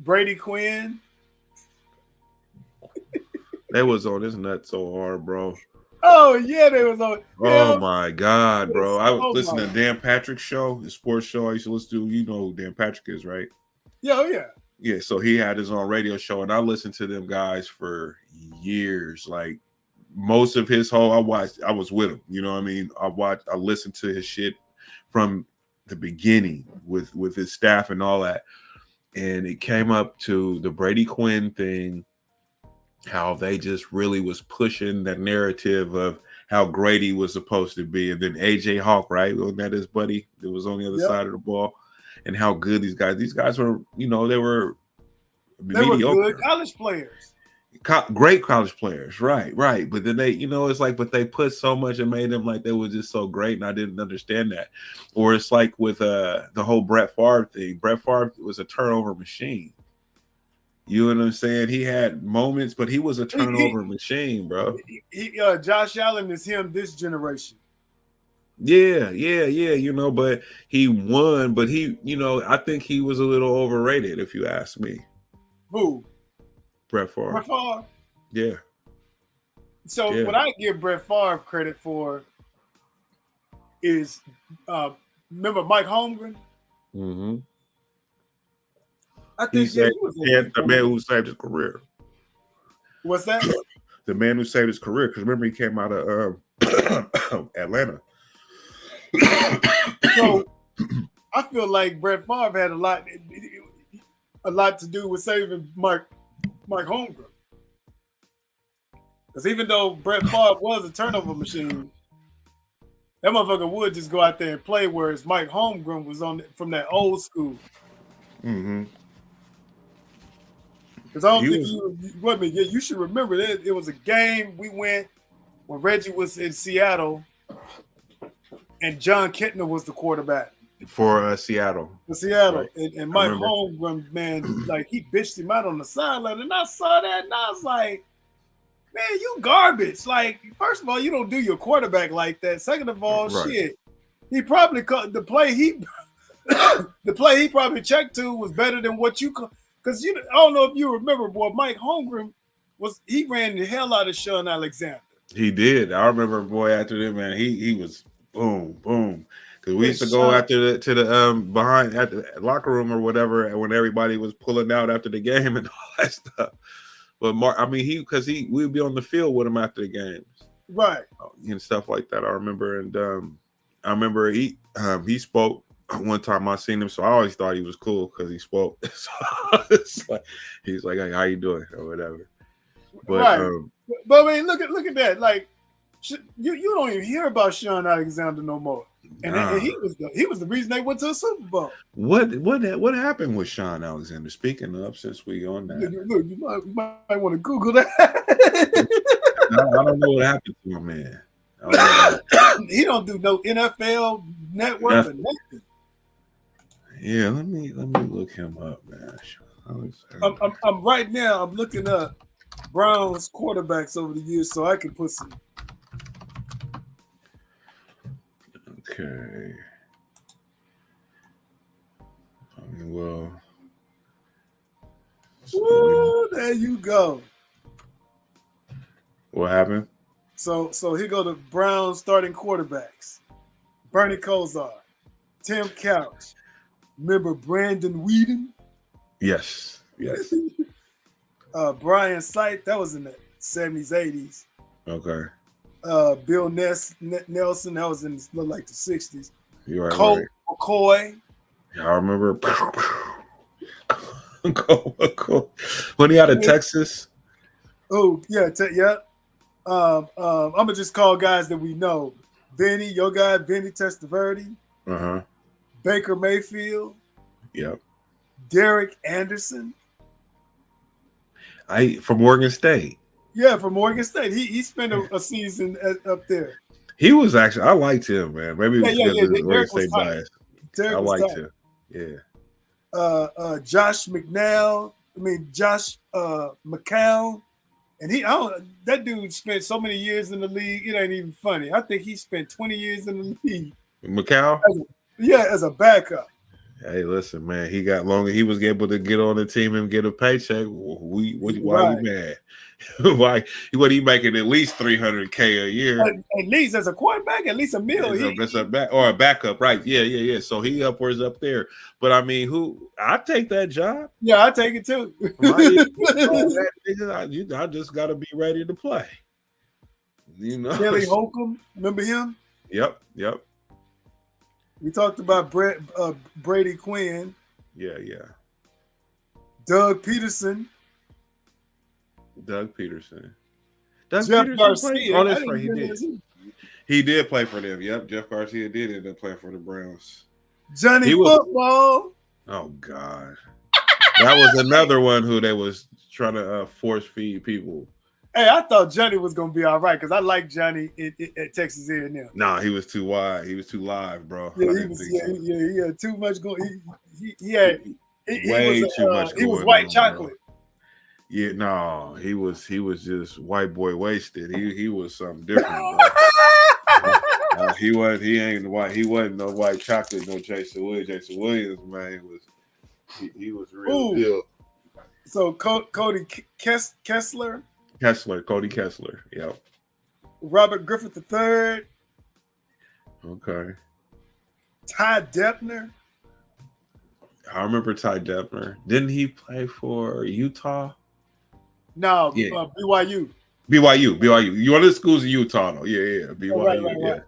Brady Quinn. They was on his nut so hard, bro. Oh yeah, they was on. Oh my God, bro! I was listening to Dan Patrick's show, the sports show. I used to listen to. You know who Dan Patrick is, right? Yeah. Yeah, so he had his own radio show, and I listened to them guys for years. Like most of his whole, I was with him. You know what I mean? I listened to his shit from the beginning with his staff and all that. And it came up to the Brady Quinn thing, how they just really was pushing that narrative of how great he was supposed to be. And then AJ Hawk, right? Wasn't that his buddy that was on the other side of the ball? And how good these guys were, they were mediocre. Were good college players. Great college players, right. But then they, it's like, but they put so much and made them like they were just so great, and I didn't understand that. Or it's like with the whole Brett Favre thing. Brett Favre was a turnover machine. You know what I'm saying? He had moments, but he was a turnover machine, bro. Josh Allen is him this generation. Yeah, but he won, but he, I think he was a little overrated, if you ask me. Who? Brett Favre. Brett Favre? Yeah. So what I give Brett Favre credit for is, remember Mike Holmgren? Mm-hmm. I think he was the man who saved his career. What's that? The man who saved his career, because remember he came out of Atlanta. So I feel like Brett Favre had a lot to do with saving Mike Holmgren. Because even though Brett Favre was a turnover machine, that motherfucker would just go out there and play, whereas Mike Holmgren was from that old school. Mm-hmm. Because I don't think you should remember that it was a game we went when Reggie was in Seattle and John Kentner was the quarterback. For Seattle. For Seattle. Right. And Mike Holmgren, man, like he bitched him out on the sideline. And I saw that and I was like, man, you garbage. Like, first of all, you don't do your quarterback like that. Second of all, shit. He probably the play he probably checked to was better than what you could. Because I don't know if you remember, boy, Mike Holmgren he ran the hell out of Sean Alexander. He did. I remember, boy, after that, man, he was boom. Because we used to go after to the behind at the locker room or whatever when everybody was pulling out after the game and all that stuff. But we'd be on the field with him after the games, right, and stuff like that. I remember, and I remember he spoke one time. I seen him, so I always thought he was cool because he spoke. So it's like he's like, "Hey, how you doing?" or whatever. But Right. But I mean, look at that. Like you don't even hear about Sean Alexander no more. And he was the reason they went to a Super Bowl. What happened with Sean Alexander? Speaking of, since we on that, Look, you might want to Google that. I don't know what happened to my man. He don't do no NFL network or nothing. Yeah, let me look him up, man. I'm right now. I'm looking up Browns quarterbacks over the years, so I can put some. Okay. I mean, well. Woo, there you go. What happened? So here go the Browns starting quarterbacks: Bernie Kosar, Tim Couch. Remember Brandon Whedon? Yes. Brian Sight, that was in the 70s, 80s. Okay. Bill Nelson, that was in like the 60s. You're right. Colt McCoy. Yeah, I remember. When he out of Texas. Oh, yeah. I'm going to just call guys that we know. Vinny, your guy, Vinny Testaverde. Uh-huh. Baker Mayfield. Yep. Derek Anderson. From Oregon State. Yeah, from Oregon State. He spent a season up there. He was actually, I liked him, man. Maybe because of his Oregon State bias. I liked him. Yeah. Josh McCown. And that dude spent so many years in the league, it ain't even funny. I think he spent 20 years in the league. McCown? As a backup. Hey, listen, man. He got longer. He was able to get on the team and get a paycheck. Why you mad? Why? What he making at least $300K a year? At least as a quarterback, at least $1 million. That's a backup, right? Yeah. So he upwards up there. But I mean, I take that job. Yeah, I take it too. I just got to be ready to play. You know, Kelly Holcomb, remember him? Yep. We talked about Brady Quinn. Yeah. Doug Peterson. Jeff Garcia. Oh, that's right. He did. He did play for them. Yep. Jeff Garcia did end up playing for the Browns. Johnny Football. Oh, God. That was another one who they was trying to force feed people. Hey, I thought Johnny was gonna be all right because I like Johnny at Texas A&M. Nah, he was too wide. He was too live, bro. Yeah, he had too much going. He had way too much. He was white chocolate. Bro. Yeah, no, he was just white boy wasted. He was something different. He wasn't no white chocolate, no Jason Williams. Jason Williams, man, he was real deal. So Cody Kessler. Cody Kessler, yeah. Robert Griffith III. Okay. Ty Depner. I remember Ty Depner. Didn't he play for Utah? No, yeah. BYU. BYU. You one of the schools in Utah, though. Yeah. BYU, right.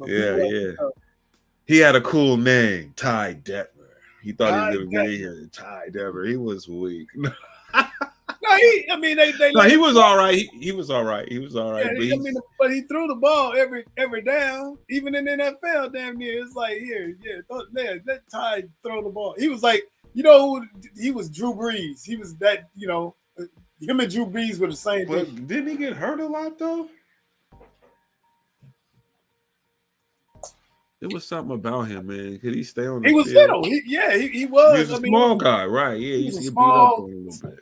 Yeah. He had a cool name, Ty Depner. He thought he was going to be here. Ty Depner. He was weak. No, he was all right. He was all right. Yeah, but he threw the ball every down, even in the NFL. Damn near, it's like let Ty throw the ball. He was like, he was Drew Brees. He was that, him and Drew Brees were the same. But didn't he get hurt a lot though? There was something about him, man. Could he stay on the field? He was little. He was. He was a small guy, right? Yeah, he was a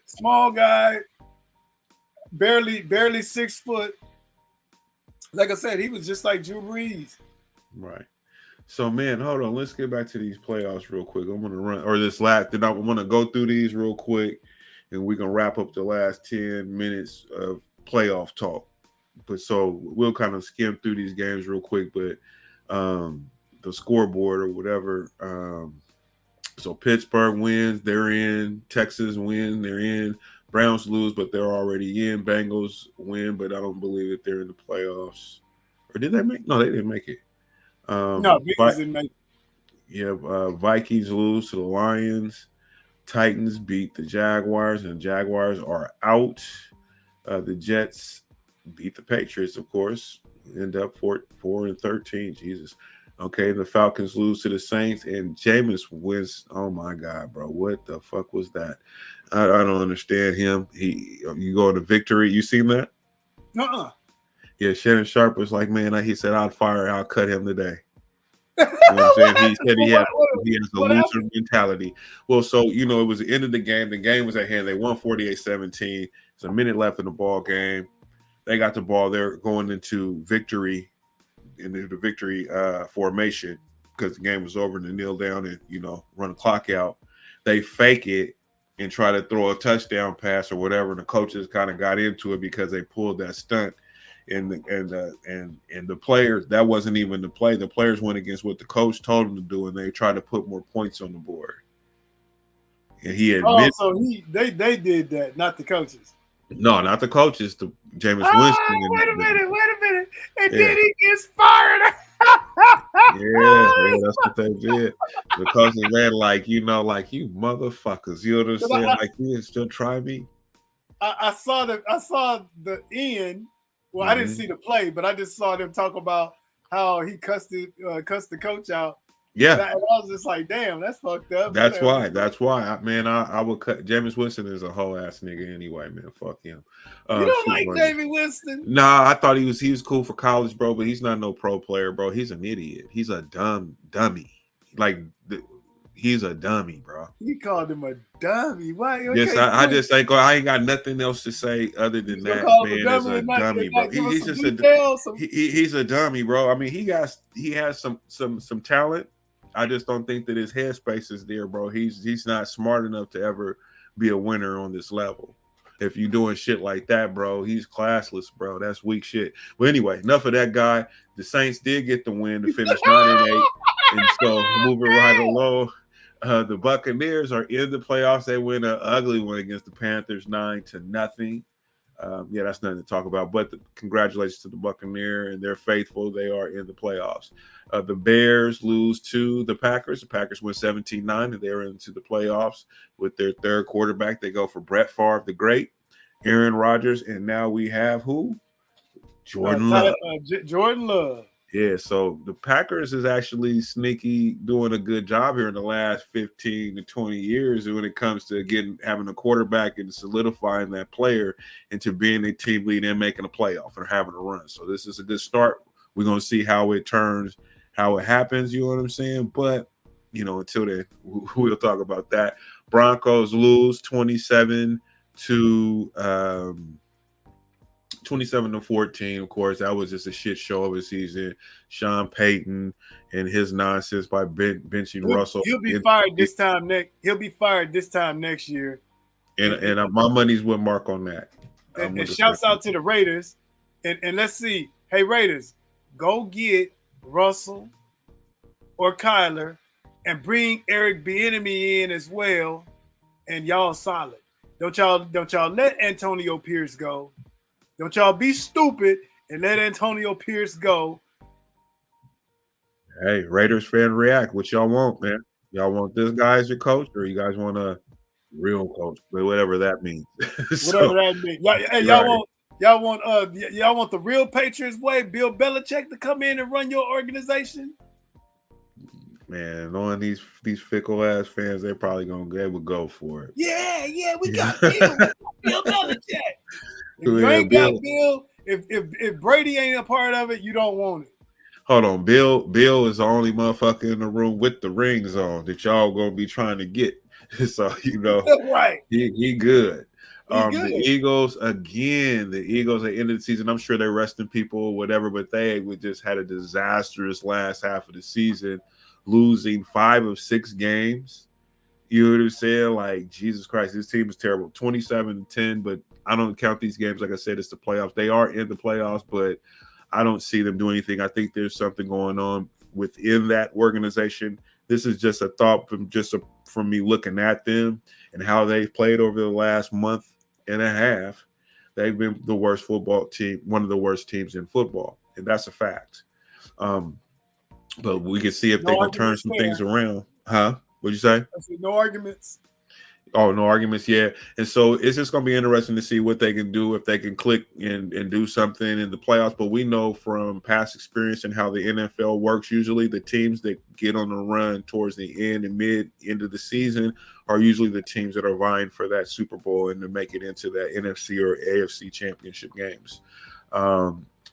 small guy, barely 6 foot. Like I said, he was just like Drew Brees. Right. So, man, hold on. Let's get back to these playoffs real quick. I'm going to run, or this last, then I'm going to go through these real quick, and we're going to wrap up the last 10 minutes of playoff talk. But so we'll kind of skim through these games real quick, but the scoreboard or whatever. So Pittsburgh wins, they're in. Texas wins, they're in. Browns lose, but they're already in. Bengals win, but I don't believe that they're in the playoffs. Or did they make? No, they didn't make it. No, Bengals didn't make it. Yeah, Vikings lose to the Lions. Titans beat the Jaguars, and Jaguars are out. The Jets beat the Patriots, of course. End up 4-13. Jesus. Okay, the Falcons lose to the Saints, and Jameis wins. Oh my God, bro! What the fuck was that? I don't understand him. You go to victory. You seen that? Yeah, Shannon Sharp was like, man, he said, I'll cut him today. You know what I'm saying? He said he has a loser mentality. Well, so, it was the end of the game. The game was at hand. They won 48-17. It's a minute left in the ball game. They got the ball. They're going into victory, into the victory formation because the game was over and they kneel down and, run the clock out. They fake it and try to throw a touchdown pass or whatever. And the coaches kind of got into it because they pulled that stunt. And the players, that wasn't even the play. The players went against what the coach told them to do, and they tried to put more points on the board. And he admitted. Oh, so they did that, not the coaches. No, not the coaches. The Jameis Winston. Wait a minute. And then he gets fired. yeah, that's what they did. The coaches ran like you motherfuckers. You understand? Like you still try me. I saw the end. Well, I didn't see the play, but I just saw them talk about how he cussed the coach out. Yeah, and I was just like, "Damn, that's fucked up." That's why. I would cut. Jameis Winston is a whole ass nigga anyway, man. Fuck him. You don't like Jameis Winston? Nah, I thought he was cool for college, bro. But he's not no pro player, bro. He's an idiot. He's a dummy. He's a dummy, bro. You called him a dummy. Why? Okay, yes, I just think I ain't got nothing else to say other than that. Man is a dummy, bro. He's just he's a dummy, bro. I mean, he has some talent. I just don't think that his headspace is there, bro. He's not smart enough to ever be a winner on this level. If you're doing shit like that, bro, he's classless, bro. That's weak shit. But anyway, enough of that guy. The Saints did get the win to finish 9-8, and so moving right along. The Buccaneers are in the playoffs. They win an ugly one against the Panthers, 9-0. That's nothing to talk about. But congratulations to the Buccaneers, and they're faithful. They are in the playoffs. The Bears lose to the Packers. The Packers win 17-9, and they're into the playoffs with their third quarterback. They go for Brett Favre the Great, Aaron Rodgers, and now we have who? Jordan Love. Jordan Love. Yeah, so the Packers is actually sneaky doing a good job here in the last 15 to 20 years when it comes to having a quarterback and solidifying that player into being a team lead and making a playoff and having a run. So this is a good start. We're going to see how it turns, how it happens, you know what I'm saying? But, until then, we'll talk about that. Broncos lose 27-14. Of course, that was just a shit show of a season. Sean Payton and his nonsense by benching Russell. He'll be fired this time next year. And my money's with Mark on that. And shouts out to the Raiders. And let's see. Hey, Raiders, go get Russell or Kyler and bring Eric Bieniemy in as well. And y'all solid. Don't y'all let Antonio Pierce go. Don't y'all be stupid and let Antonio Pierce go. Hey, Raiders fan react. What y'all want, man? Y'all want this guy as your coach, or you guys want a real coach? Whatever that means. Whatever that means. Y'all want the real Patriots way, Bill Belichick, to come in and run your organization? Man, knowing these fickle ass fans, they're probably they would go for it. Yeah, we got Bill Belichick. If you ain't got Bill, if Brady ain't a part of it, you don't want it. Hold on, Bill is the only motherfucker in the room with the rings on that y'all gonna be trying to get. So right. He good. Good. The Eagles again. The Eagles at the end of the season. I'm sure they're resting people, whatever, but they just had a disastrous last half of the season, losing 5 of 6 games. You know what I'm saying? Like, Jesus Christ, this team is terrible. 27-10, but I don't count these games. Like I said, it's the playoffs. They are in the playoffs, but I don't see them doing anything. I think there's something going on within that organization. This is just a thought from me looking at them and how they've played over the last month and a half. They've been the worst football team, one of the worst teams in football, and that's a fact. But we can see if No they can turn arguments some there. things around. Huh? What'd you say? I said no arguments. Oh, no arguments, yeah. And so it's just going to be interesting to see what they can do, if they can click and do something in the playoffs. But we know from past experience and how the NFL works, usually the teams that get on the run towards the end and end of the season are usually the teams that are vying for that Super Bowl and to make it into that NFC or AFC championship games.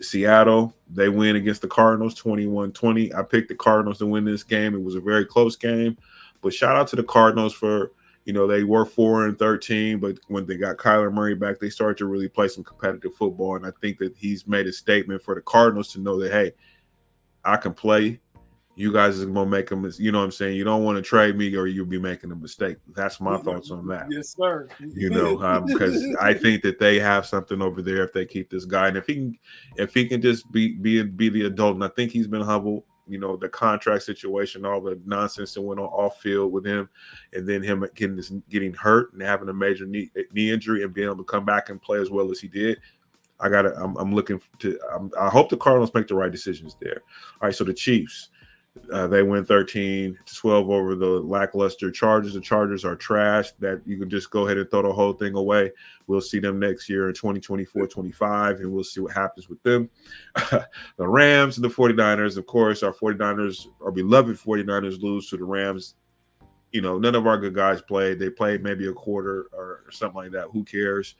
Seattle, they win against the Cardinals 21-20. I picked the Cardinals to win this game. It was a very close game. But shout out to the Cardinals for – they were 4-13, but when they got Kyler Murray back, they started to really play some competitive football. And I think that he's made a statement for the Cardinals to know that, hey, I can play. You guys are going to make them, you know what I'm saying? You don't want to trade me or you'll be making a mistake. That's my thoughts on that. Yes, sir. Because I think that they have something over there if they keep this guy. And if he can just be the adult, and I think he's been humble. The contract situation, all the nonsense that went on off field with him, and then him getting hurt and having a major knee injury and being able to come back and play as well as he did. I hope the Cardinals make the right decisions there. All right, so the Chiefs, they win 13-12 over the lackluster Chargers. The Chargers are trash. That you can just go ahead and throw the whole thing away. We'll see them next year in 2024-25, and we'll see what happens with them. The Rams and the 49ers, of course, our beloved 49ers lose to the Rams. None of our good guys played. They played maybe a quarter or something like that. Who cares?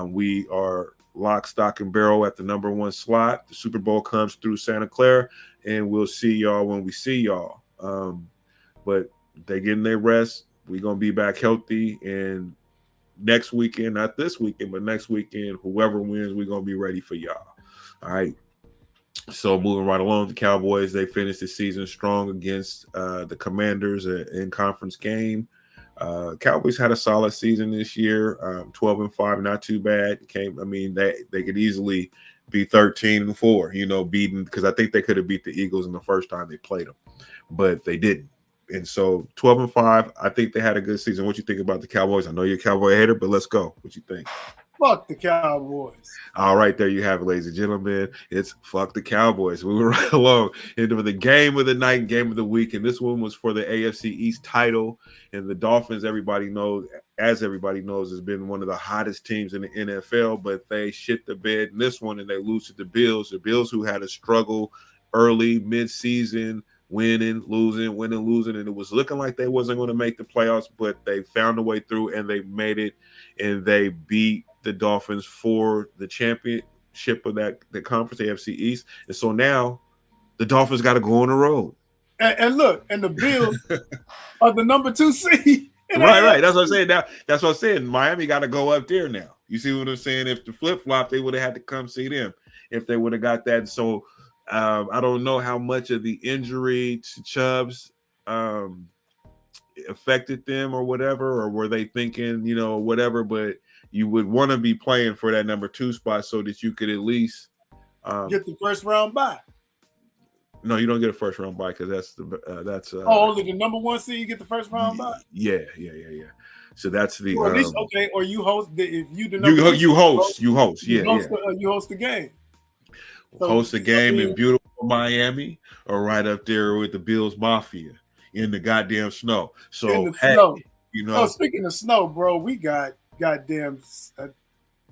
We are lock, stock, and barrel at the number one slot. The Super Bowl comes through Santa Clara, and we'll see y'all when we see y'all. But they getting their rest. We're going to be back healthy, and next weekend, not this weekend, but next weekend, whoever wins, we're going to be ready for y'all. All right. So moving right along, the Cowboys, they finished the season strong against the Commanders in conference game. Cowboys had a solid season this year, 12-5, not too bad. They could easily be 13-4, beating, because I think they could have beat the Eagles in the first time they played them, but they didn't. And so 12-5, I think they had a good season. What you think about the Cowboys? I know you're a Cowboy hater, but let's go. What you think? Fuck the Cowboys. All right, there you have it, ladies and gentlemen. It's fuck the Cowboys. We were right along into the game of the night, game of the week, and this one was for the AFC East title. And the Dolphins, everybody knows, has been one of the hottest teams in the NFL, but they shit the bed in this one and they lose to the Bills. The Bills, who had a struggle early, mid-season, winning, losing, and it was looking like they wasn't going to make the playoffs, but they found a way through and they made it, and they beat the Dolphins for the championship of the conference, AFC East. And so now the Dolphins got to go on the road. And look, and the Bills are the number 2 seed. Right. That's what I'm saying. Now, that's what I'm saying. Miami got to go up there now. You see what I'm saying? If the flip-flop, they would have had to come see them if they would have got that. So I don't know how much of the injury to Chubbs affected them or whatever, or were they thinking, whatever, but you would want to be playing for that number 2 spot so that you could at least get the first round bye. No, you don't get a first round bye because that's only the number 1 seed you get the first round bye. Yeah. So that's the or at least or you host if you do you host you host the game. So, host the game in beautiful Miami or right up there with the Bills Mafia in the goddamn snow. So snow. Speaking of snow, bro, we got goddamn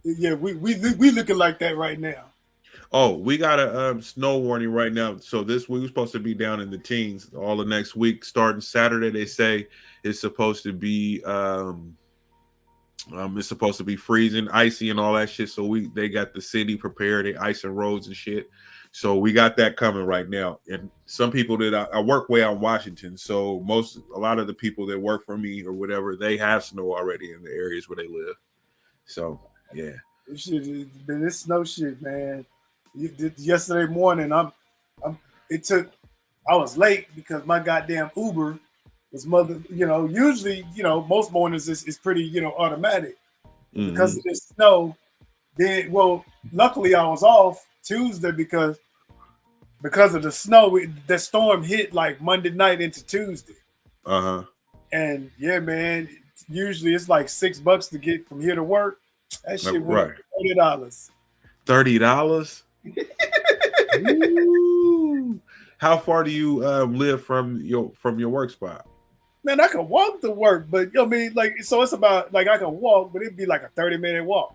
we looking like that right now. Oh, we got a snow warning right now. So this week we're supposed to be down in the teens all the next week. Starting Saturday, they say it's supposed to be freezing, icy, and all that shit. So they got the city prepared, they icing roads and shit. So we got that coming right now. And some people that I work way out in Washington, so a lot of the people that work for me or whatever, they have snow already in the areas where they live. So yeah, this snow shit, man. Yesterday morning, I was late because my goddamn Uber was usually, most mornings is pretty, automatic. Mm-hmm. Because of the snow. Luckily I was off Tuesday because of the snow. The storm hit like Monday night into Tuesday. Uh-huh. And yeah, man, usually it's like $6 to get from here to work. That shit went $30. $30? How far do you live from your work spot? Man, I can walk to work, but I mean, like, so it's about like I can walk, but it'd be like a 30-minute walk.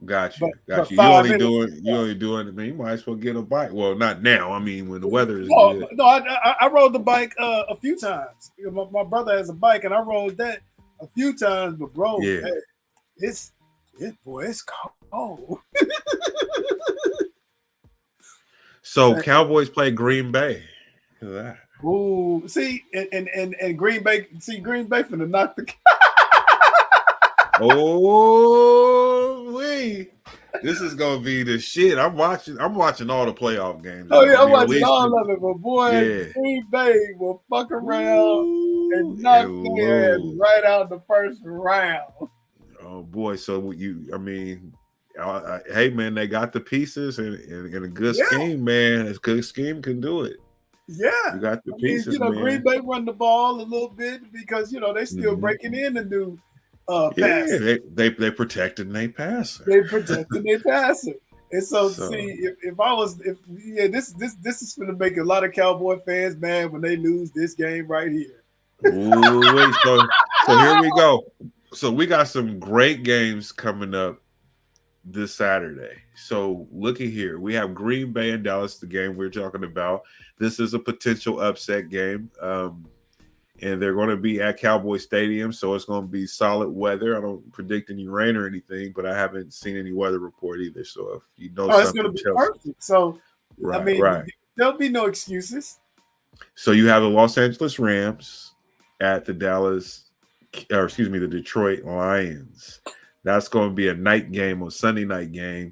Got But you, got you. 5 minutes. You only doing. I mean, you might as well get a bike. Well, not now. I mean, when the weather is No, good. no, I rode the bike a few times. You know, my brother has a bike, and I rode that a few times. But bro, Yeah. hey, it's cold. So Cowboys play Green Bay. Look at that. Ooh, see, and Green Bay, Green Bay finna knock the. Oh, this is gonna be the shit. I'm watching all the playoff games. Oh yeah, I'm I mean, watching all of it, but boy, Yeah. Green Bay will fuck around and knock Ooh, their ass lose. right out the first round. Oh boy, so I mean, hey man, they got the pieces and a good scheme, man. A good scheme can do it. Yeah, you got the pieces, man. man. Green Bay run the ball a little bit because they still breaking in the new pass. They protected and they pass. They protect and they pass it. And so see, this is going to make a lot of Cowboy fans mad when they lose this game right here. Ooh, wait, so here we go. So we got some great games coming up this Saturday. So looky here. We have Green Bay and Dallas, the game we're talking about. This is a potential upset game. And they're going to be at Cowboy Stadium, so it's going to be solid weather. I don't predict any rain or anything, but I haven't seen any weather report either. So if you know something, it's going to be perfect. So right. There'll be no excuses. So you have the Los Angeles Rams at the the Detroit Lions. That's going to be a night game, a Sunday night game.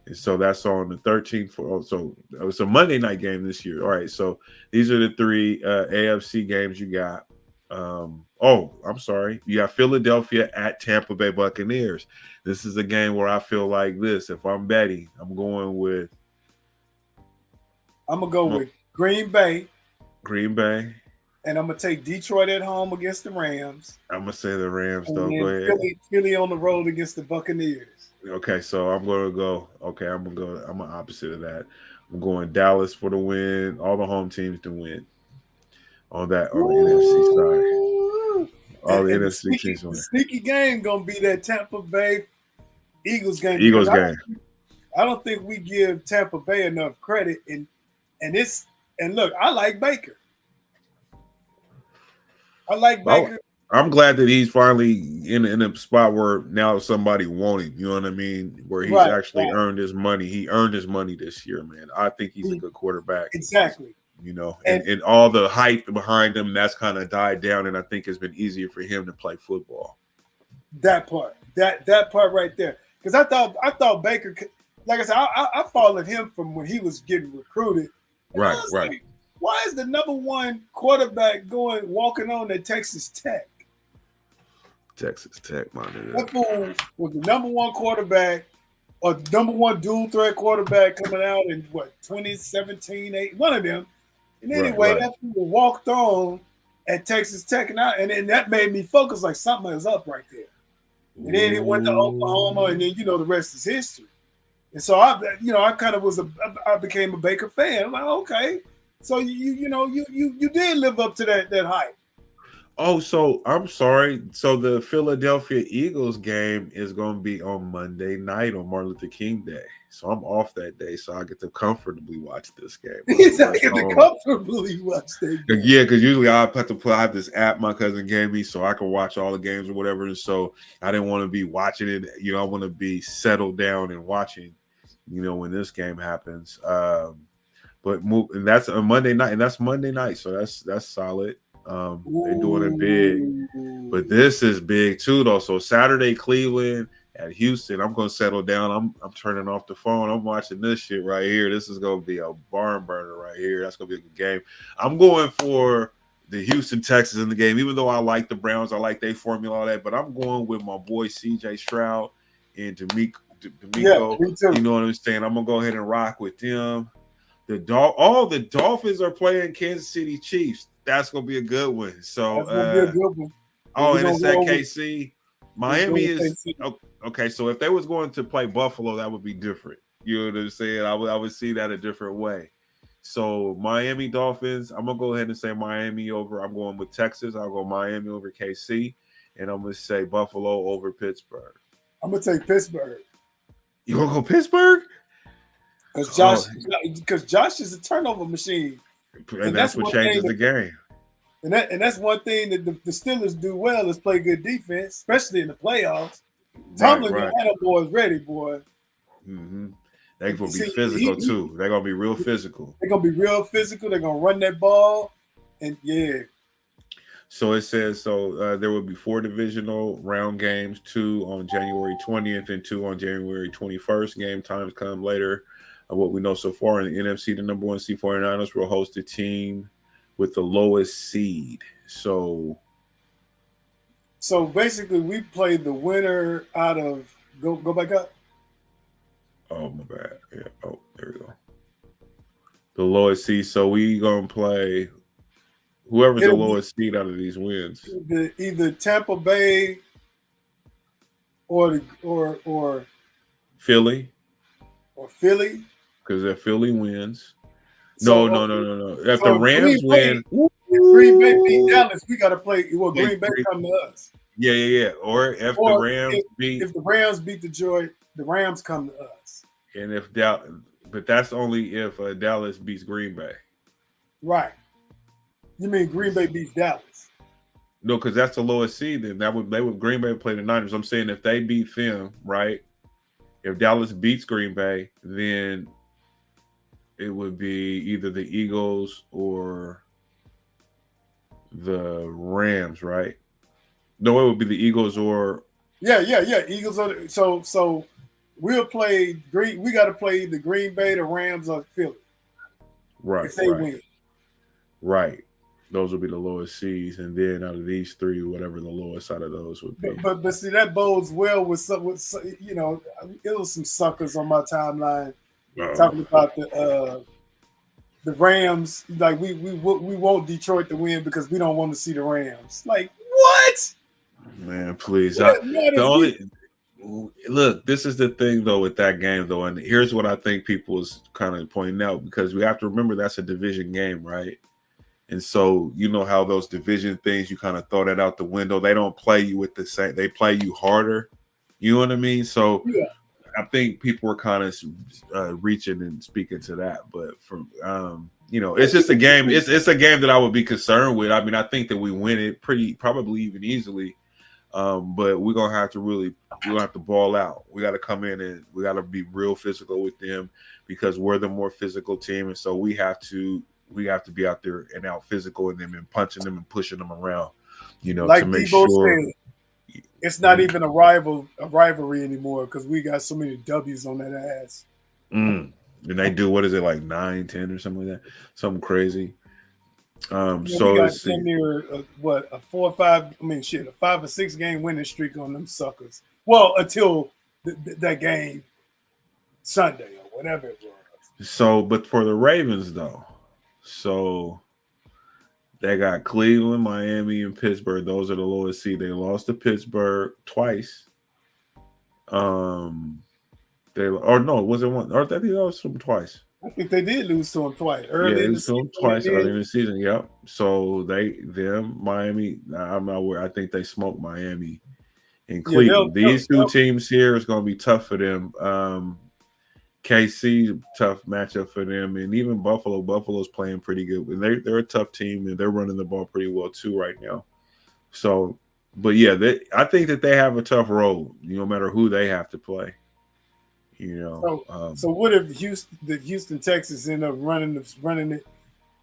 And so that's on the 13th. So it was a Monday night game this year. All right. So these are the three AFC games you got. I'm sorry. You got Philadelphia at Tampa Bay Buccaneers. This is a game where I feel like this. If I'm betting, I'm going to go with Green Bay. Green Bay. And I'm going to take Detroit at home against the Rams. I'm going to say the Rams, and though. Go ahead. Philly on the road against the Buccaneers. Okay, so I'm going to go. Okay, I'm an opposite of that. I'm going Dallas for the win. All the home teams to win. On the NFC side. All the NFC teams win. The sneaky game going to be that Tampa Bay Eagles game. I don't think we give Tampa Bay enough credit. And look, I like Baker. I'm glad that he's finally in a spot where now somebody wants him. You know what I mean? Where he's actually earned his money. He earned his money this year, man. I think he's a good quarterback. Exactly. And all the hype behind him, that's kind of died down, and I think it's been easier for him to play football. That part right there. Because I thought Baker, like I said, I followed him from when he was getting recruited. Right. Like, why is the number one quarterback walking on at Texas Tech? Texas Tech, my nigga. That fool was the number one quarterback, or the number one dual threat quarterback coming out in 2017, one of them. And anyway, that fool walked on at Texas Tech, and that made me focus like something is up right there. And then he went to Oklahoma, and then the rest is history. And so I kind of I became a Baker fan. I'm like, okay, so you did live up to that hype. Oh, so I'm sorry. So the Philadelphia Eagles game is going to be on Monday night on Martin Luther King Day. So I'm off that day, so I get to comfortably watch this game. Comfortably watch that game. Yeah, because usually I have this app my cousin gave me so I can watch all the games or whatever. And so I didn't want to be watching it. I want to be settled down and watching, when this game happens. And that's a Monday night, and that's Monday night. So that's solid. They're doing it big, but this is big too, though. So Saturday, Cleveland at Houston. I'm gonna settle down. I'm turning off the phone. I'm watching this shit right here. This is gonna be a barn burner right here. That's gonna be a good game. I'm going for the Houston Texans in the game, even though I like the Browns. I like their formula, all that. But I'm going with my boy C.J. Stroud and D'Amico. Yeah, me too. You know what I'm saying? I'm gonna go ahead and rock with them. All the Dolphins are playing Kansas City Chiefs. That's gonna be a good one. So that's gonna be a good one. And it's at KC. Miami is okay. So if they was going to play Buffalo, that would be different. You know what I'm saying? I would see that a different way. So Miami Dolphins, I'm gonna go ahead and say Miami over. I'm going with Texas. I'll go Miami over KC, and I'm gonna say Buffalo over Pittsburgh. I'm gonna take Pittsburgh You gonna go Pittsburgh? because Josh is a turnover machine, And that's what changes the game. and that's one thing that the Steelers do well is play good defense, especially in the playoffs. Tomlin Right. had boys ready, boy. Mm-hmm. They're gonna be physical too. They're gonna be real physical. They're gonna be real physical. They're gonna run that ball, and yeah. So it says there will be 4 divisional round games, 2 on January 20th and 2 on January 21st. Game times come later. What we know so far in the NFC, the number 1 seed 49ers will host a team with the lowest seed. So basically, we played the winner out of go back up. Oh, my bad. Yeah. Oh, there we go. The lowest seed. So we gonna play whoever's the lowest seed out of these wins. Either Tampa Bay or Philly. Or Philly. Because if Philly wins. No. If the Rams win. If Green Bay beat Dallas, we gotta play. Well, Green Bay come to us. Yeah. Or if the Rams if the Rams beat Detroit, the Rams come to us. And if Dallas, but that's only if Dallas beats Green Bay. Right. You mean Green Bay beats Dallas? No, because that's the lowest seed. Then they would Green Bay play the Niners. I'm saying if they beat them, right? If Dallas beats Green Bay, then it would be either the Eagles or the Rams, right? No, it would be the Eagles or Eagles are so we'll play Green. We got to play the Green Bay, the Rams, or Philly. Right. If they win. Right. Those would be the lowest seeds, and then out of these 3, whatever the lowest out of those would be. But see, that bodes well with you know, it was some suckers on my timeline talking about the Rams. Like we want Detroit to win because we don't want to see the Rams. Like what? Man, please. Look, this is the thing though with that game though, and here's what I think people is kind of pointing out, because we have to remember that's a division game, right? And so you know how those division things, you kind of throw that out the window. They don't play you with the same. They play you harder. You know what I mean? So yeah. I think people are kind of reaching and speaking to that, but from it's just a game. It's a game that I would be concerned with. I mean, I think that we win it probably even easily, but we're gonna have to ball out. We got to come in and we got to be real physical with them because we're the more physical team, and so we have to be out there and out physical in them and punching them and pushing them around, like to make Debo sure said, it's not even a rivalry anymore because we got so many W's on that ass. And they do, what is it, like 9-10 or something like that, something crazy. So let's see. A 4 or 5, a 5 or 6 game winning streak on them suckers. Well, until that game Sunday or whatever it was. So, but for the Ravens though, so they got Cleveland, Miami, and Pittsburgh. Those are the lowest seed. They lost to Pittsburgh twice. They lost to them twice. I think they did lose to them twice early in the season. Yep. So Miami. I'm not aware. I think they smoked Miami and Cleveland. These two teams here is going to be tough for them. KC, tough matchup for them, and even Buffalo. Buffalo's playing pretty good, and they're a tough team, and they're running the ball pretty well too right now. So, but yeah, I think that they have a tough road, no matter who they have to play. So what if Houston Texans end up running it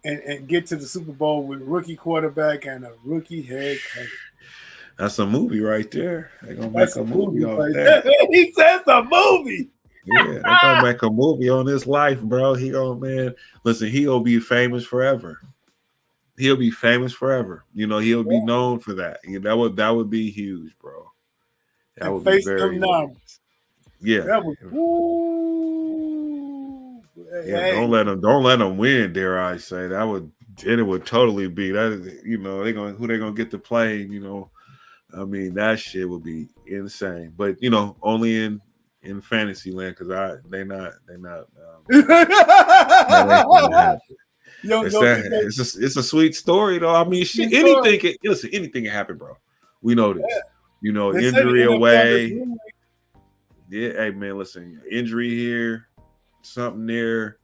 and get to the Super Bowl with a rookie quarterback and a rookie head coach? That's a movie right there. They're gonna make a movie off that. He says a movie. Yeah, they're gonna make a movie on his life, bro. He'll be famous forever. He'll be famous forever. He'll be known for that. That would be huge, bro. That would be very huge. Yeah. That was, don't let them win, dare I say. It would totally be that. Who they gonna get to play, that shit would be insane. But only in in fantasy land because they not. Yo, It's a sweet story though. I mean, shit, anything can happen, bro. We know this. Yeah. You know, They injury said away. Yeah, hey man, listen, injury here, something there,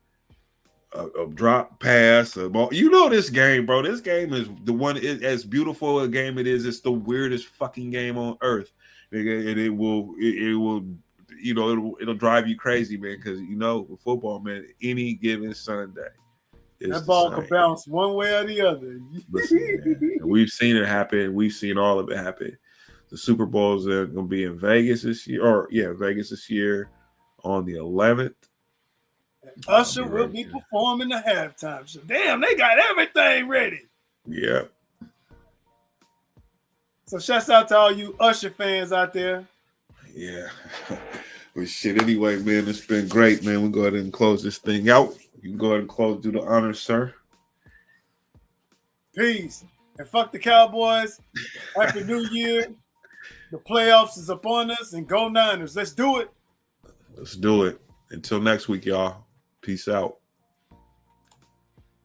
a drop pass, a ball. You know this game, bro. This game is the one. As beautiful a game it is, it's the weirdest fucking game on earth. And it will, you know, it'll drive you crazy, man. Because you know, with football, man, any given Sunday, that ball could bounce one way or the other. Listen, man, we've seen it happen. We've seen all of it happen. The Super Bowls are going to be in Vegas this year, Vegas this year on the 11th. Usher will be performing the halftime show. Damn, they got everything ready. Yeah. So shouts out to all you Usher fans out there. Yeah. Well, shit, anyway, man, it's been great, man. We'll go ahead and close this thing out. You can go ahead and do the honors, sir. Peace. And fuck the Cowboys. Happy New Year. The playoffs is upon us, and go Niners. Let's do it. Let's do it. Until next week, y'all. Peace out.